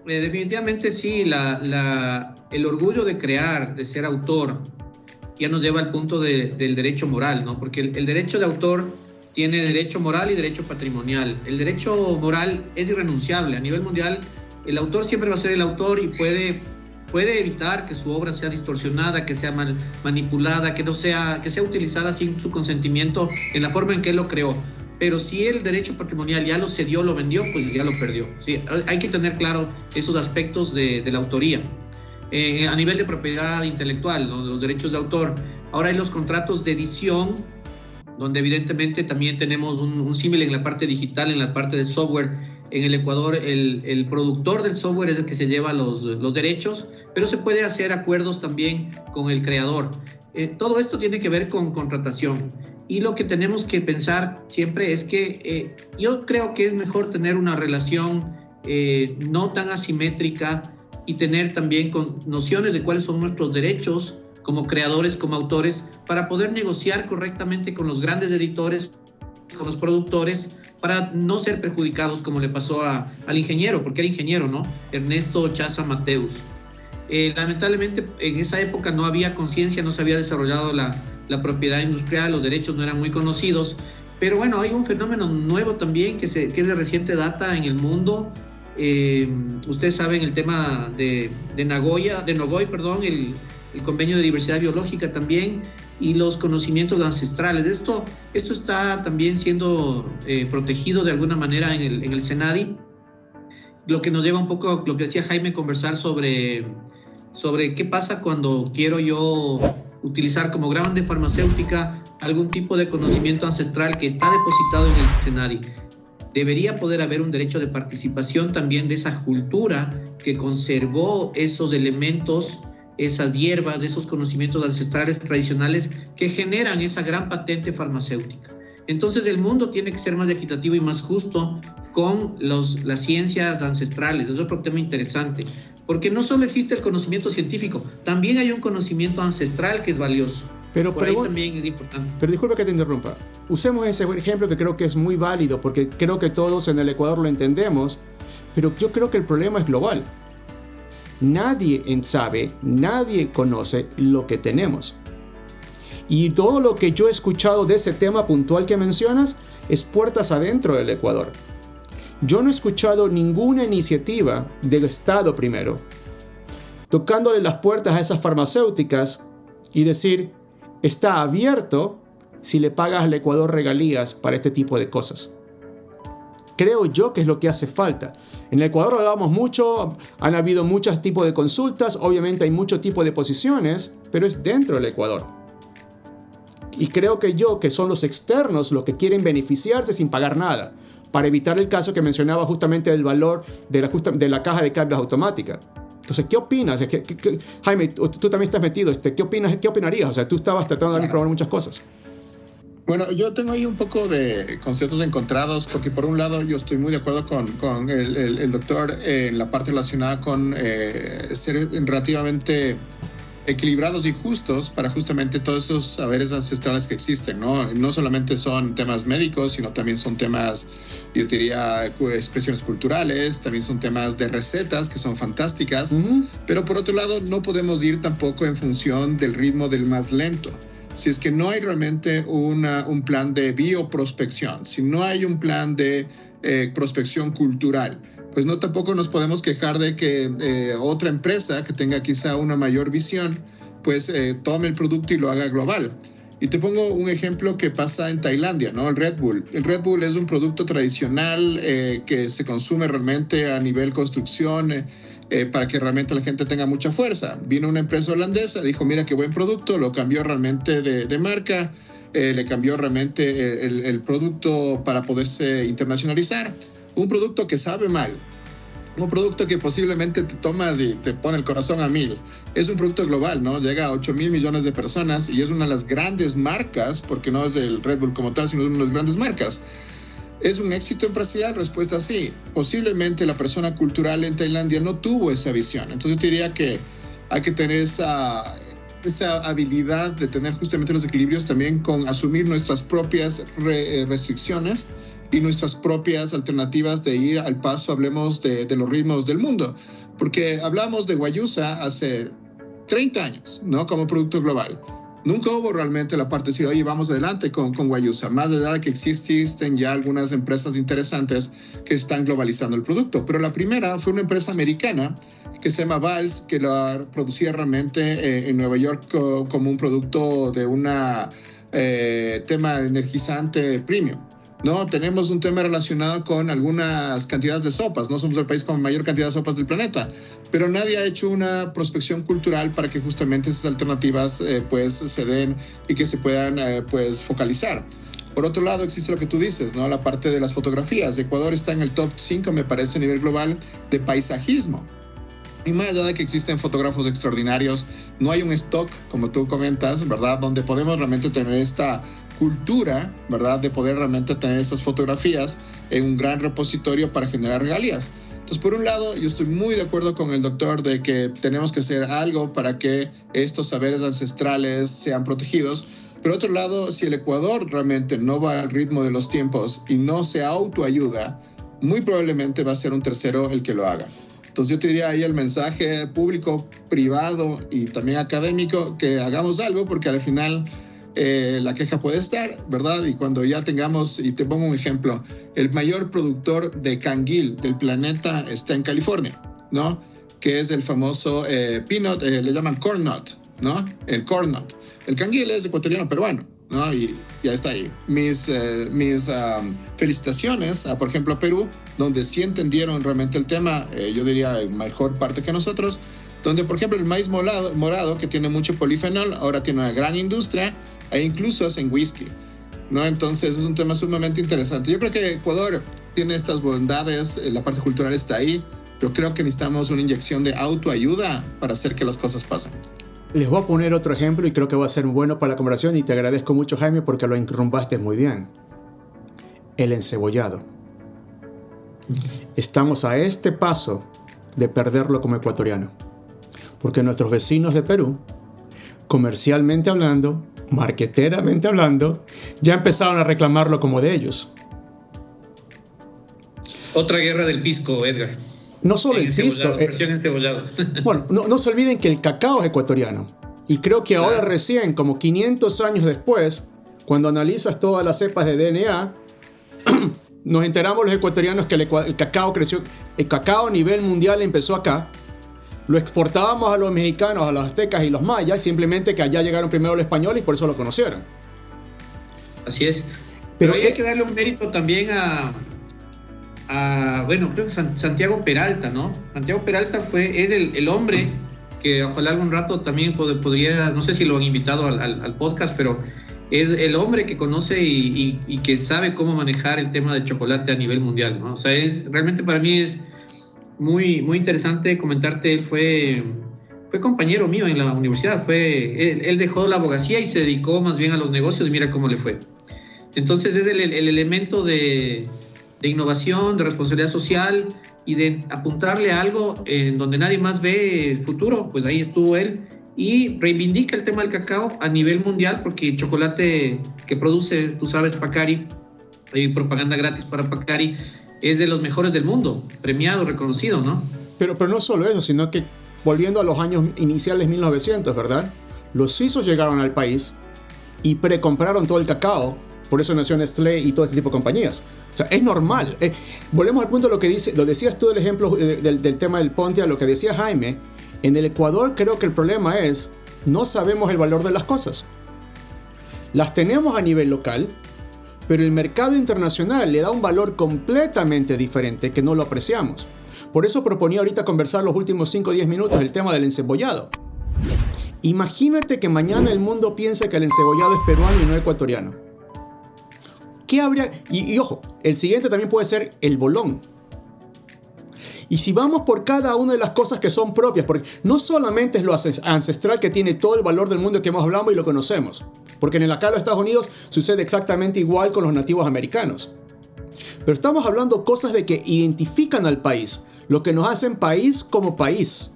definitivamente sí, el orgullo de crear, de ser autor, ya nos lleva al punto del derecho moral, ¿no? Porque el derecho de autor tiene derecho moral y derecho patrimonial. El derecho moral es irrenunciable. A nivel mundial, el autor siempre va a ser el autor y puede evitar que su obra sea distorsionada, que sea manipulada, que sea utilizada sin su consentimiento en la forma en que él lo creó. Pero si el derecho patrimonial ya lo cedió, lo vendió, pues ya lo perdió. Sí, hay que tener claro esos aspectos de la autoría. A nivel de propiedad intelectual, ¿no? Los derechos de autor. Ahora hay los contratos de edición, donde evidentemente también tenemos un símil en la parte digital, en la parte de software. En el Ecuador, el productor del software es el que se lleva los derechos, pero se puede hacer acuerdos también con el creador. Todo esto tiene que ver con contratación. Y lo que tenemos que pensar siempre es que yo creo que es mejor tener una relación no tan asimétrica y tener también nociones de cuáles son nuestros derechos como creadores, como autores, para poder negociar correctamente con los grandes editores, con los productores, para no ser perjudicados como le pasó al ingeniero, porque era ingeniero, ¿no? Ernesto Chaza Mateus. Lamentablemente en esa época no había conciencia, no se había desarrollado la propiedad industrial, los derechos no eran muy conocidos, pero bueno, hay un fenómeno nuevo también que es de reciente data en el mundo. Ustedes saben el tema de Nagoy, el convenio de diversidad biológica también, y los conocimientos ancestrales. Esto está también siendo protegido de alguna manera en el SENADI, lo que nos lleva un poco a lo que decía Jaime, conversar sobre qué pasa cuando quiero yo utilizar como grano de farmacéutica algún tipo de conocimiento ancestral que está depositado en el SENADI. Debería poder haber un derecho de participación también de esa cultura que conservó esos elementos, esas hierbas, esos conocimientos ancestrales tradicionales que generan esa gran patente farmacéutica. Entonces el mundo tiene que ser más equitativo y más justo con las ciencias ancestrales. Es otro tema interesante, porque no solo existe el conocimiento científico, también hay un conocimiento ancestral que es valioso. Pero ahí también es importante. Pero disculpa que te interrumpa. Usemos ese ejemplo que creo que es muy válido, porque creo que todos en el Ecuador lo entendemos, pero yo creo que el problema es global. Nadie sabe, nadie conoce lo que tenemos. Y todo lo que yo he escuchado de ese tema puntual que mencionas es puertas adentro del Ecuador. Yo no he escuchado ninguna iniciativa del Estado primero, tocándole las puertas a esas farmacéuticas y decir, está abierto si le pagas al Ecuador regalías para este tipo de cosas. Creo yo que es lo que hace falta. En el Ecuador hablamos mucho, han habido muchos tipos de consultas, obviamente hay muchos tipos de posiciones, pero es dentro del Ecuador. Y creo que son los externos los que quieren beneficiarse sin pagar nada, para evitar el caso que mencionaba justamente del valor de la caja de cambios automática. Entonces, ¿qué opinas? Jaime, tú también estás metido. ¿Qué opinarías? O sea, tú estabas tratando de probar muchas cosas. Bueno, yo tengo ahí un poco de conceptos encontrados, porque por un lado yo estoy muy de acuerdo con el doctor en la parte relacionada con ser relativamente equilibrados y justos para justamente todos esos saberes ancestrales que existen, ¿no? No solamente son temas médicos, sino también son temas, yo diría, expresiones culturales, también son temas de recetas que son fantásticas, pero por otro lado no podemos ir tampoco en función del ritmo del más lento. Si es que no hay realmente un plan de bioprospección, si no hay un plan de prospección cultural, pues no tampoco nos podemos quejar de que otra empresa que tenga quizá una mayor visión, pues tome el producto y lo haga global. Y te pongo un ejemplo que pasa en Tailandia, ¿no? El Red Bull. El Red Bull es un producto tradicional que se consume realmente a nivel construcción, para que realmente la gente tenga mucha fuerza. Vino una empresa holandesa, dijo, mira qué buen producto, lo cambió realmente de marca, le cambió realmente el producto para poderse internacionalizar. Un producto que sabe mal, un producto que posiblemente te tomas y te pone el corazón a 1000. Es un producto global, ¿no? Llega a 8,000 millones de personas y es una de las grandes marcas, porque no es del Red Bull como tal, sino una de las grandes marcas. ¿Es un éxito empresarial? Respuesta sí. Posiblemente la persona cultural en Tailandia no tuvo esa visión. Entonces yo diría que hay que tener esa habilidad de tener justamente los equilibrios también con asumir nuestras propias restricciones y nuestras propias alternativas de ir al paso. Hablemos de los ritmos del mundo, porque hablamos de Guayusa hace 30 años, ¿no? Como producto global. Nunca hubo realmente la parte de decir, oye, vamos adelante con Guayusa, más allá de que existen ya algunas empresas interesantes que están globalizando el producto. Pero la primera fue una empresa americana que se llama Vals, que lo producía realmente en Nueva York como un producto de una tema energizante premium. No, tenemos un tema relacionado con algunas cantidades de sopas. No somos el país con mayor cantidad de sopas del planeta, pero nadie ha hecho una prospección cultural para que justamente esas alternativas pues se den y que se puedan pues focalizar. Por otro lado, existe lo que tú dices, ¿no? La parte de las fotografías. Ecuador está en el top 5, me parece, a nivel global de paisajismo. Y más allá de que existen fotógrafos extraordinarios, no hay un stock, como tú comentas, ¿verdad? Donde podemos realmente tener esta cultura, ¿verdad? De poder realmente tener estas fotografías en un gran repositorio para generar regalías. Entonces, por un lado, yo estoy muy de acuerdo con el doctor de que tenemos que hacer algo para que estos saberes ancestrales sean protegidos. Por otro lado, si el Ecuador realmente no va al ritmo de los tiempos y no se autoayuda, muy probablemente va a ser un tercero el que lo haga. Entonces yo te diría ahí el mensaje público, privado y también académico, que hagamos algo, porque al final la queja puede estar, ¿verdad? Y cuando ya tengamos, y te pongo un ejemplo, el mayor productor de canguil del planeta está en California, ¿no? Que es el famoso peanut, le llaman corn nut, ¿no? El corn nut. El canguil es ecuatoriano peruano, ¿no? Y ya está ahí. Mis felicitaciones a, por ejemplo, a Perú, donde sí entendieron realmente el tema, yo diría en mejor parte que nosotros, donde, por ejemplo, el maíz morado, que tiene mucho polifenol, ahora tiene una gran industria e incluso hacen whisky, ¿no? Entonces es un tema sumamente interesante. Yo creo que Ecuador tiene estas bondades, la parte cultural está ahí, pero creo que necesitamos una inyección de autoayuda para hacer que las cosas pasen. Les voy a poner otro ejemplo y creo que va a ser bueno para la conversación, y te agradezco mucho, Jaime, porque lo enrumbaste muy bien. El encebollado. Estamos a este paso de perderlo como ecuatoriano, porque nuestros vecinos de Perú, comercialmente hablando, marketeramente hablando, ya empezaron a reclamarlo como de ellos. Otra guerra del pisco, Edgar. No solo el pisco. Bueno, no se olviden que el cacao es ecuatoriano. Y creo que ahora recién, como 500 años después, cuando analizas todas las cepas de DNA, nos enteramos los ecuatorianos que el cacao creció. El cacao a nivel mundial empezó acá. Lo exportábamos a los mexicanos, a los aztecas y los mayas, simplemente que allá llegaron primero los españoles y por eso lo conocieron. Así es. Pero hay que darle un mérito también bueno, creo que Santiago Peralta, ¿no? Santiago Peralta es el hombre que ojalá algún rato también podría, no sé si lo han invitado al podcast, pero es el hombre que conoce y que sabe cómo manejar el tema del chocolate a nivel mundial, ¿no? O sea, realmente para mí es muy, muy interesante comentarte. Él fue compañero mío en la universidad, él dejó la abogacía y se dedicó más bien a los negocios y mira cómo le fue. Entonces es el elemento de innovación, de responsabilidad social y de apuntarle a algo en donde nadie más ve el futuro. Pues ahí estuvo él y reivindica el tema del cacao a nivel mundial, porque el chocolate que produce, tú sabes, Pacari, hay propaganda gratis para Pacari, es de los mejores del mundo, premiado, reconocido, ¿no? Pero no solo eso, sino que volviendo a los años iniciales 1900, ¿verdad? Los suizos llegaron al país y precompraron todo el cacao. Por eso nació Nestlé y todo este tipo de compañías. O sea, es normal. Volvemos al punto de lo decías tú del ejemplo del tema del Pontia, lo que decía Jaime. En el Ecuador creo que el problema es, no sabemos el valor de las cosas. Las tenemos a nivel local, pero el mercado internacional le da un valor completamente diferente que no lo apreciamos. Por eso proponía ahorita conversar los últimos 5 o 10 minutos el tema del encebollado. Imagínate que mañana el mundo piense que el encebollado es peruano y no ecuatoriano. ¿Qué habría? Y ojo, el siguiente también puede ser el bolón. Y si vamos por cada una de las cosas que son propias, porque no solamente es lo ancestral que tiene todo el valor del mundo que hemos hablado y lo conocemos, porque en acá en los Estados Unidos sucede exactamente igual con los nativos americanos. Pero estamos hablando cosas de que identifican al país, lo que nos hacen país como país.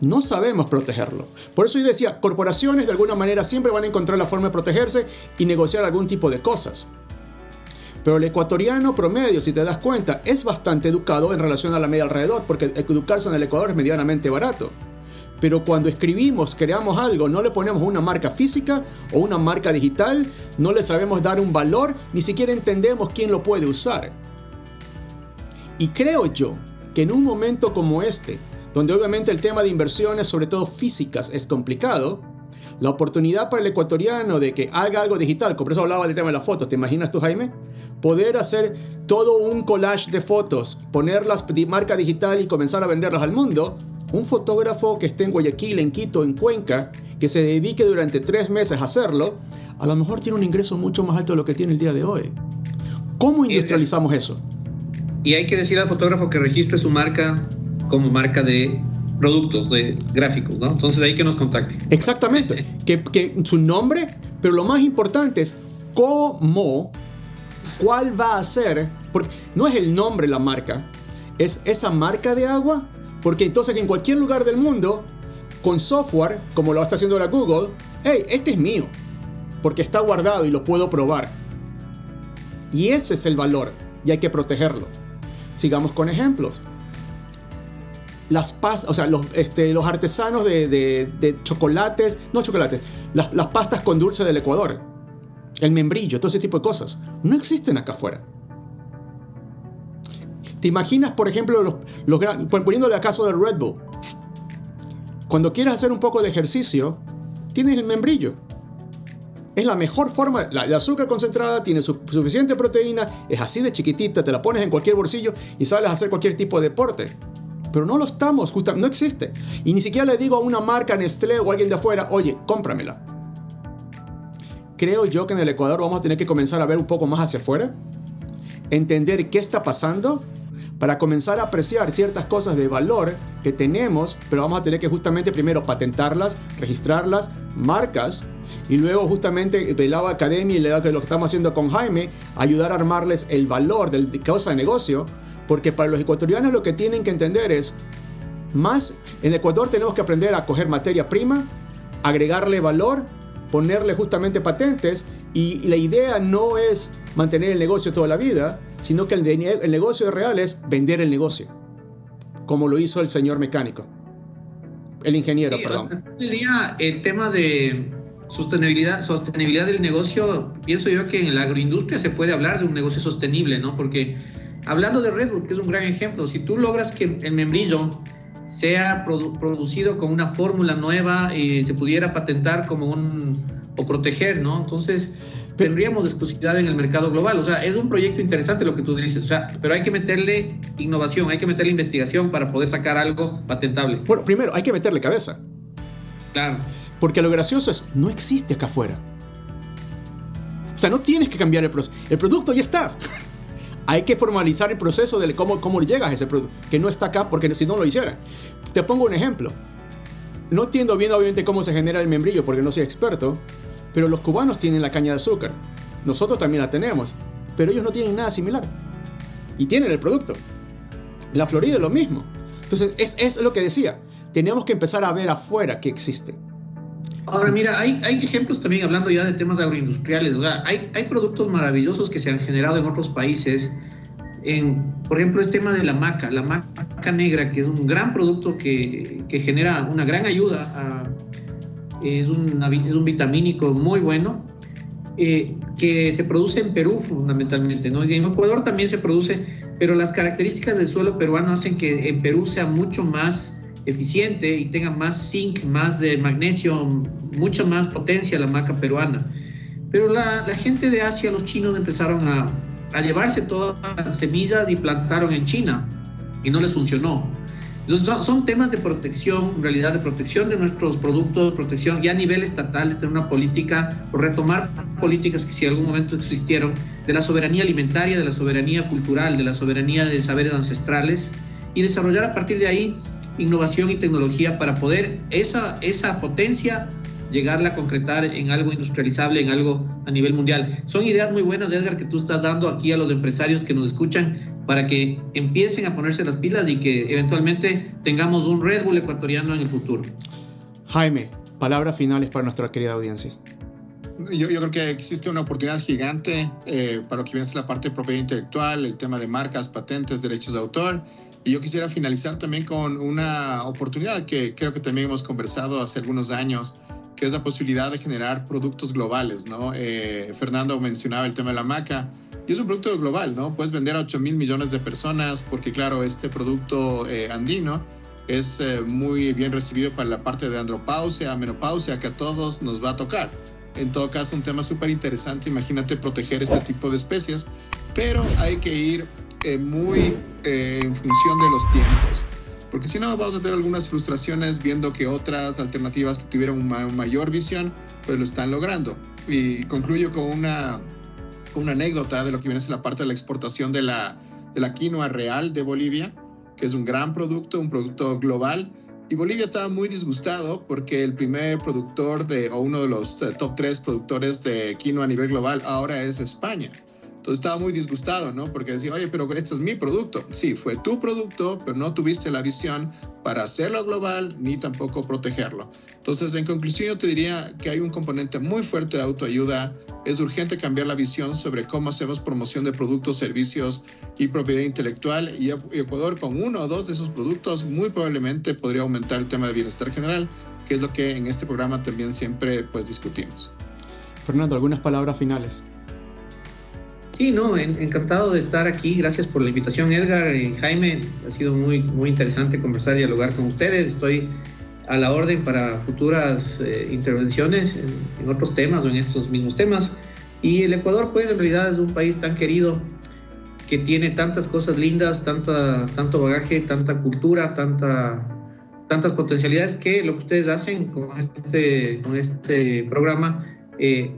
no sabemos protegerlo. Por eso yo decía, corporaciones de alguna manera siempre van a encontrar la forma de protegerse y negociar algún tipo de cosas. Pero el ecuatoriano promedio, si te das cuenta, es bastante educado en relación a la media alrededor, porque educarse en el Ecuador es medianamente barato. Pero cuando escribimos, creamos algo, no le ponemos una marca física o una marca digital, no le sabemos dar un valor, ni siquiera entendemos quién lo puede usar. Y creo yo que en un momento como este, donde obviamente el tema de inversiones, sobre todo físicas, es complicado, la oportunidad para el ecuatoriano de que haga algo digital, por eso hablaba del tema de las fotos, ¿te imaginas tú, Jaime? Poder hacer todo un collage de fotos, ponerlas de marca digital y comenzar a venderlas al mundo. Un fotógrafo que esté en Guayaquil, en Quito, en Cuenca, que se dedique durante 3 meses a hacerlo, a lo mejor tiene un ingreso mucho más alto de lo que tiene el día de hoy. ¿Cómo industrializamos eso? Y hay que decir al fotógrafo que registre su marca como marca de productos, de gráficos, ¿no? Entonces ahí que nos contacte. Exactamente, que su nombre, pero lo más importante es cómo, cuál va a ser, porque no es el nombre la marca, es esa marca de agua, porque entonces en cualquier lugar del mundo, con software, como lo está haciendo ahora Google, hey, este es mío, porque está guardado y lo puedo probar. Y ese es el valor, y hay que protegerlo. Sigamos con ejemplos. Las pastas, o sea, los artesanos de chocolates, no chocolates, las pastas con dulce del Ecuador, el membrillo, todo ese tipo de cosas, no existen acá afuera. ¿Te imaginas, por ejemplo, poniéndole a caso del Red Bull? Cuando quieres hacer un poco de ejercicio, tienes el membrillo. Es la mejor forma, el azúcar concentrada, tiene suficiente proteína, es así de chiquitita, te la pones en cualquier bolsillo y sales a hacer cualquier tipo de deporte. Pero no lo estamos, no existe. Y ni siquiera le digo a una marca, Nestlé o alguien de afuera, oye, cómpramela. Creo yo que en el Ecuador vamos a tener que comenzar a ver un poco más hacia afuera, entender qué está pasando, para comenzar a apreciar ciertas cosas de valor que tenemos, pero vamos a tener que justamente primero patentarlas, registrarlas, marcas, y luego justamente del lado de academia y de lo que estamos haciendo con Jaime, ayudar a armarles el valor de causa de negocio, porque para los ecuatorianos lo que tienen que entender es, más en Ecuador tenemos que aprender a coger materia prima, agregarle valor, ponerle justamente patentes, y la idea no es mantener el negocio toda la vida, sino que el negocio real es vender el negocio, como lo hizo el señor mecánico, el ingeniero, sí, perdón. Al final del día, el tema de sostenibilidad del negocio, pienso yo que en la agroindustria se puede hablar de un negocio sostenible, ¿no? Porque hablando de Red Bull, que es un gran ejemplo, si tú logras que el membrillo sea producido con una fórmula nueva y se pudiera patentar o proteger, ¿no? Entonces tendríamos exclusividad en el mercado global. O sea, es un proyecto interesante lo que tú dices, o sea, pero hay que meterle innovación, hay que meterle investigación para poder sacar algo patentable. Bueno, primero hay que meterle cabeza. Claro. Porque lo gracioso es, no existe acá afuera. O sea, no tienes que cambiar el proceso. El producto ya está. Hay que formalizar el proceso de cómo llegas a ese producto, que no está acá porque si no lo hicieran. Te pongo un ejemplo. No entiendo bien obviamente cómo se genera el membrillo porque no soy experto, pero los cubanos tienen la caña de azúcar. Nosotros también la tenemos, pero ellos no tienen nada similar. Y tienen el producto. La Florida es lo mismo. Entonces, es lo que decía. Tenemos que empezar a ver afuera qué existe. Ahora mira, hay ejemplos también hablando ya de temas agroindustriales, o sea, hay productos maravillosos que se han generado en otros países, por ejemplo el tema de la maca negra, que es un gran producto que genera una gran ayuda, es un vitamínico muy bueno, que se produce en Perú fundamentalmente, ¿no? Y en Ecuador también se produce, pero las características del suelo peruano hacen que en Perú sea mucho más eficiente y tenga más zinc, más de magnesio, mucha más potencia la maca peruana. Pero la gente de Asia, los chinos, empezaron a llevarse todas las semillas y plantaron en China y no les funcionó. Entonces son temas de protección, en realidad de protección de nuestros productos, protección ya a nivel estatal, de tener una política o retomar políticas que si en algún momento existieron, de la soberanía alimentaria, de la soberanía cultural, de la soberanía de saberes ancestrales, y desarrollar a partir de ahí innovación y tecnología para poder esa potencia llegarla a concretar en algo industrializable, en algo a nivel mundial. Son ideas muy buenas, Edgar, que tú estás dando aquí a los empresarios que nos escuchan, para que empiecen a ponerse las pilas y que eventualmente tengamos un Red Bull ecuatoriano en el futuro. Jaime, palabras finales para nuestra querida audiencia. Yo creo que existe una oportunidad gigante para lo que viene a ser la parte de propiedad intelectual, el tema de marcas, patentes, derechos de autor. Y yo quisiera finalizar también con una oportunidad que creo que también hemos conversado hace algunos años, que es la posibilidad de generar productos globales, ¿no? Fernando mencionaba el tema de la maca, y es un producto global, ¿no? Puedes vender a 8,000 millones de personas, porque claro, este producto andino es muy bien recibido para la parte de andropausia, menopausia, que a todos nos va a tocar. En todo caso, un tema súper interesante, imagínate proteger este tipo de especies, pero hay que ir muy en función de los tiempos, porque si no vamos a tener algunas frustraciones viendo que otras alternativas que tuvieron una mayor visión, pues lo están logrando. Y concluyo con una anécdota de lo que viene a ser la parte de la exportación de la quinoa real de Bolivia, que es un gran producto, un producto global. Y Bolivia estaba muy disgustado porque el primer productor o uno de los top 3 productores de quinoa a nivel global ahora es España. Entonces estaba muy disgustado, ¿no? Porque decía, oye, pero este es mi producto. Sí, fue tu producto, pero no tuviste la visión para hacerlo global ni tampoco protegerlo. Entonces, en conclusión, yo te diría que hay un componente muy fuerte de autoayuda. Es urgente cambiar la visión sobre cómo hacemos promoción de productos, servicios y propiedad intelectual. Y Ecuador, con uno o dos de esos productos, muy probablemente podría aumentar el tema de bienestar general, que es lo que en este programa también siempre pues discutimos. Fernando, ¿algunas palabras finales? Sí, no, encantado de estar aquí. Gracias por la invitación, Edgar y Jaime. Ha sido muy, muy interesante conversar y dialogar con ustedes. Estoy a la orden para futuras intervenciones en otros temas o en estos mismos temas. Y el Ecuador, pues, en realidad es un país tan querido que tiene tantas cosas lindas, tanto bagaje, tanta cultura, tantas potencialidades, que lo que ustedes hacen con este programa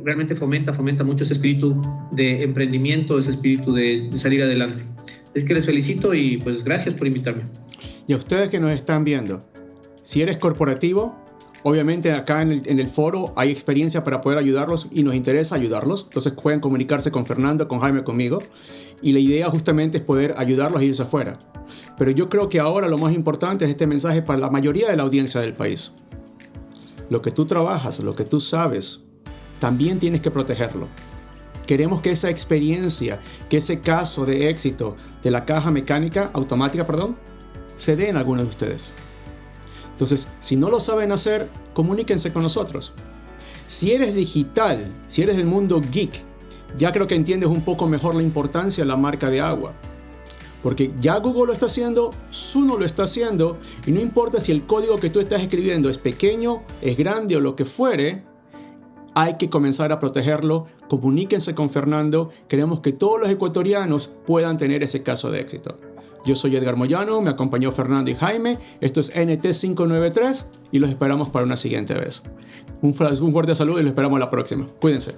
realmente fomenta mucho ese espíritu de emprendimiento, ese espíritu de salir adelante. Es que les felicito y pues gracias por invitarme. Y a ustedes que nos están viendo, si eres corporativo, obviamente acá en el foro hay experiencia para poder ayudarlos y nos interesa ayudarlos. Entonces pueden comunicarse con Fernando, con Jaime, conmigo. Y la idea justamente es poder ayudarlos a irse afuera. Pero yo creo que ahora lo más importante es este mensaje para la mayoría de la audiencia del país. Lo que tú trabajas, lo que tú sabes, también tienes que protegerlo. Queremos que esa experiencia, que ese caso de éxito de la caja automática, se dé en algunos de ustedes. Entonces, si no lo saben hacer, comuníquense con nosotros. Si eres digital, si eres del mundo geek, ya creo que entiendes un poco mejor la importancia de la marca de agua. Porque ya Google lo está haciendo, Suno lo está haciendo, y no importa si el código que tú estás escribiendo es pequeño, es grande o lo que fuere, hay que comenzar a protegerlo. Comuníquense con Fernando. Queremos que todos los ecuatorianos puedan tener ese caso de éxito. Yo soy Edgar Moyano, me acompañó Fernando y Jaime. Esto es NT593 y los esperamos para una siguiente vez. Un fuerte saludo y los esperamos la próxima. Cuídense.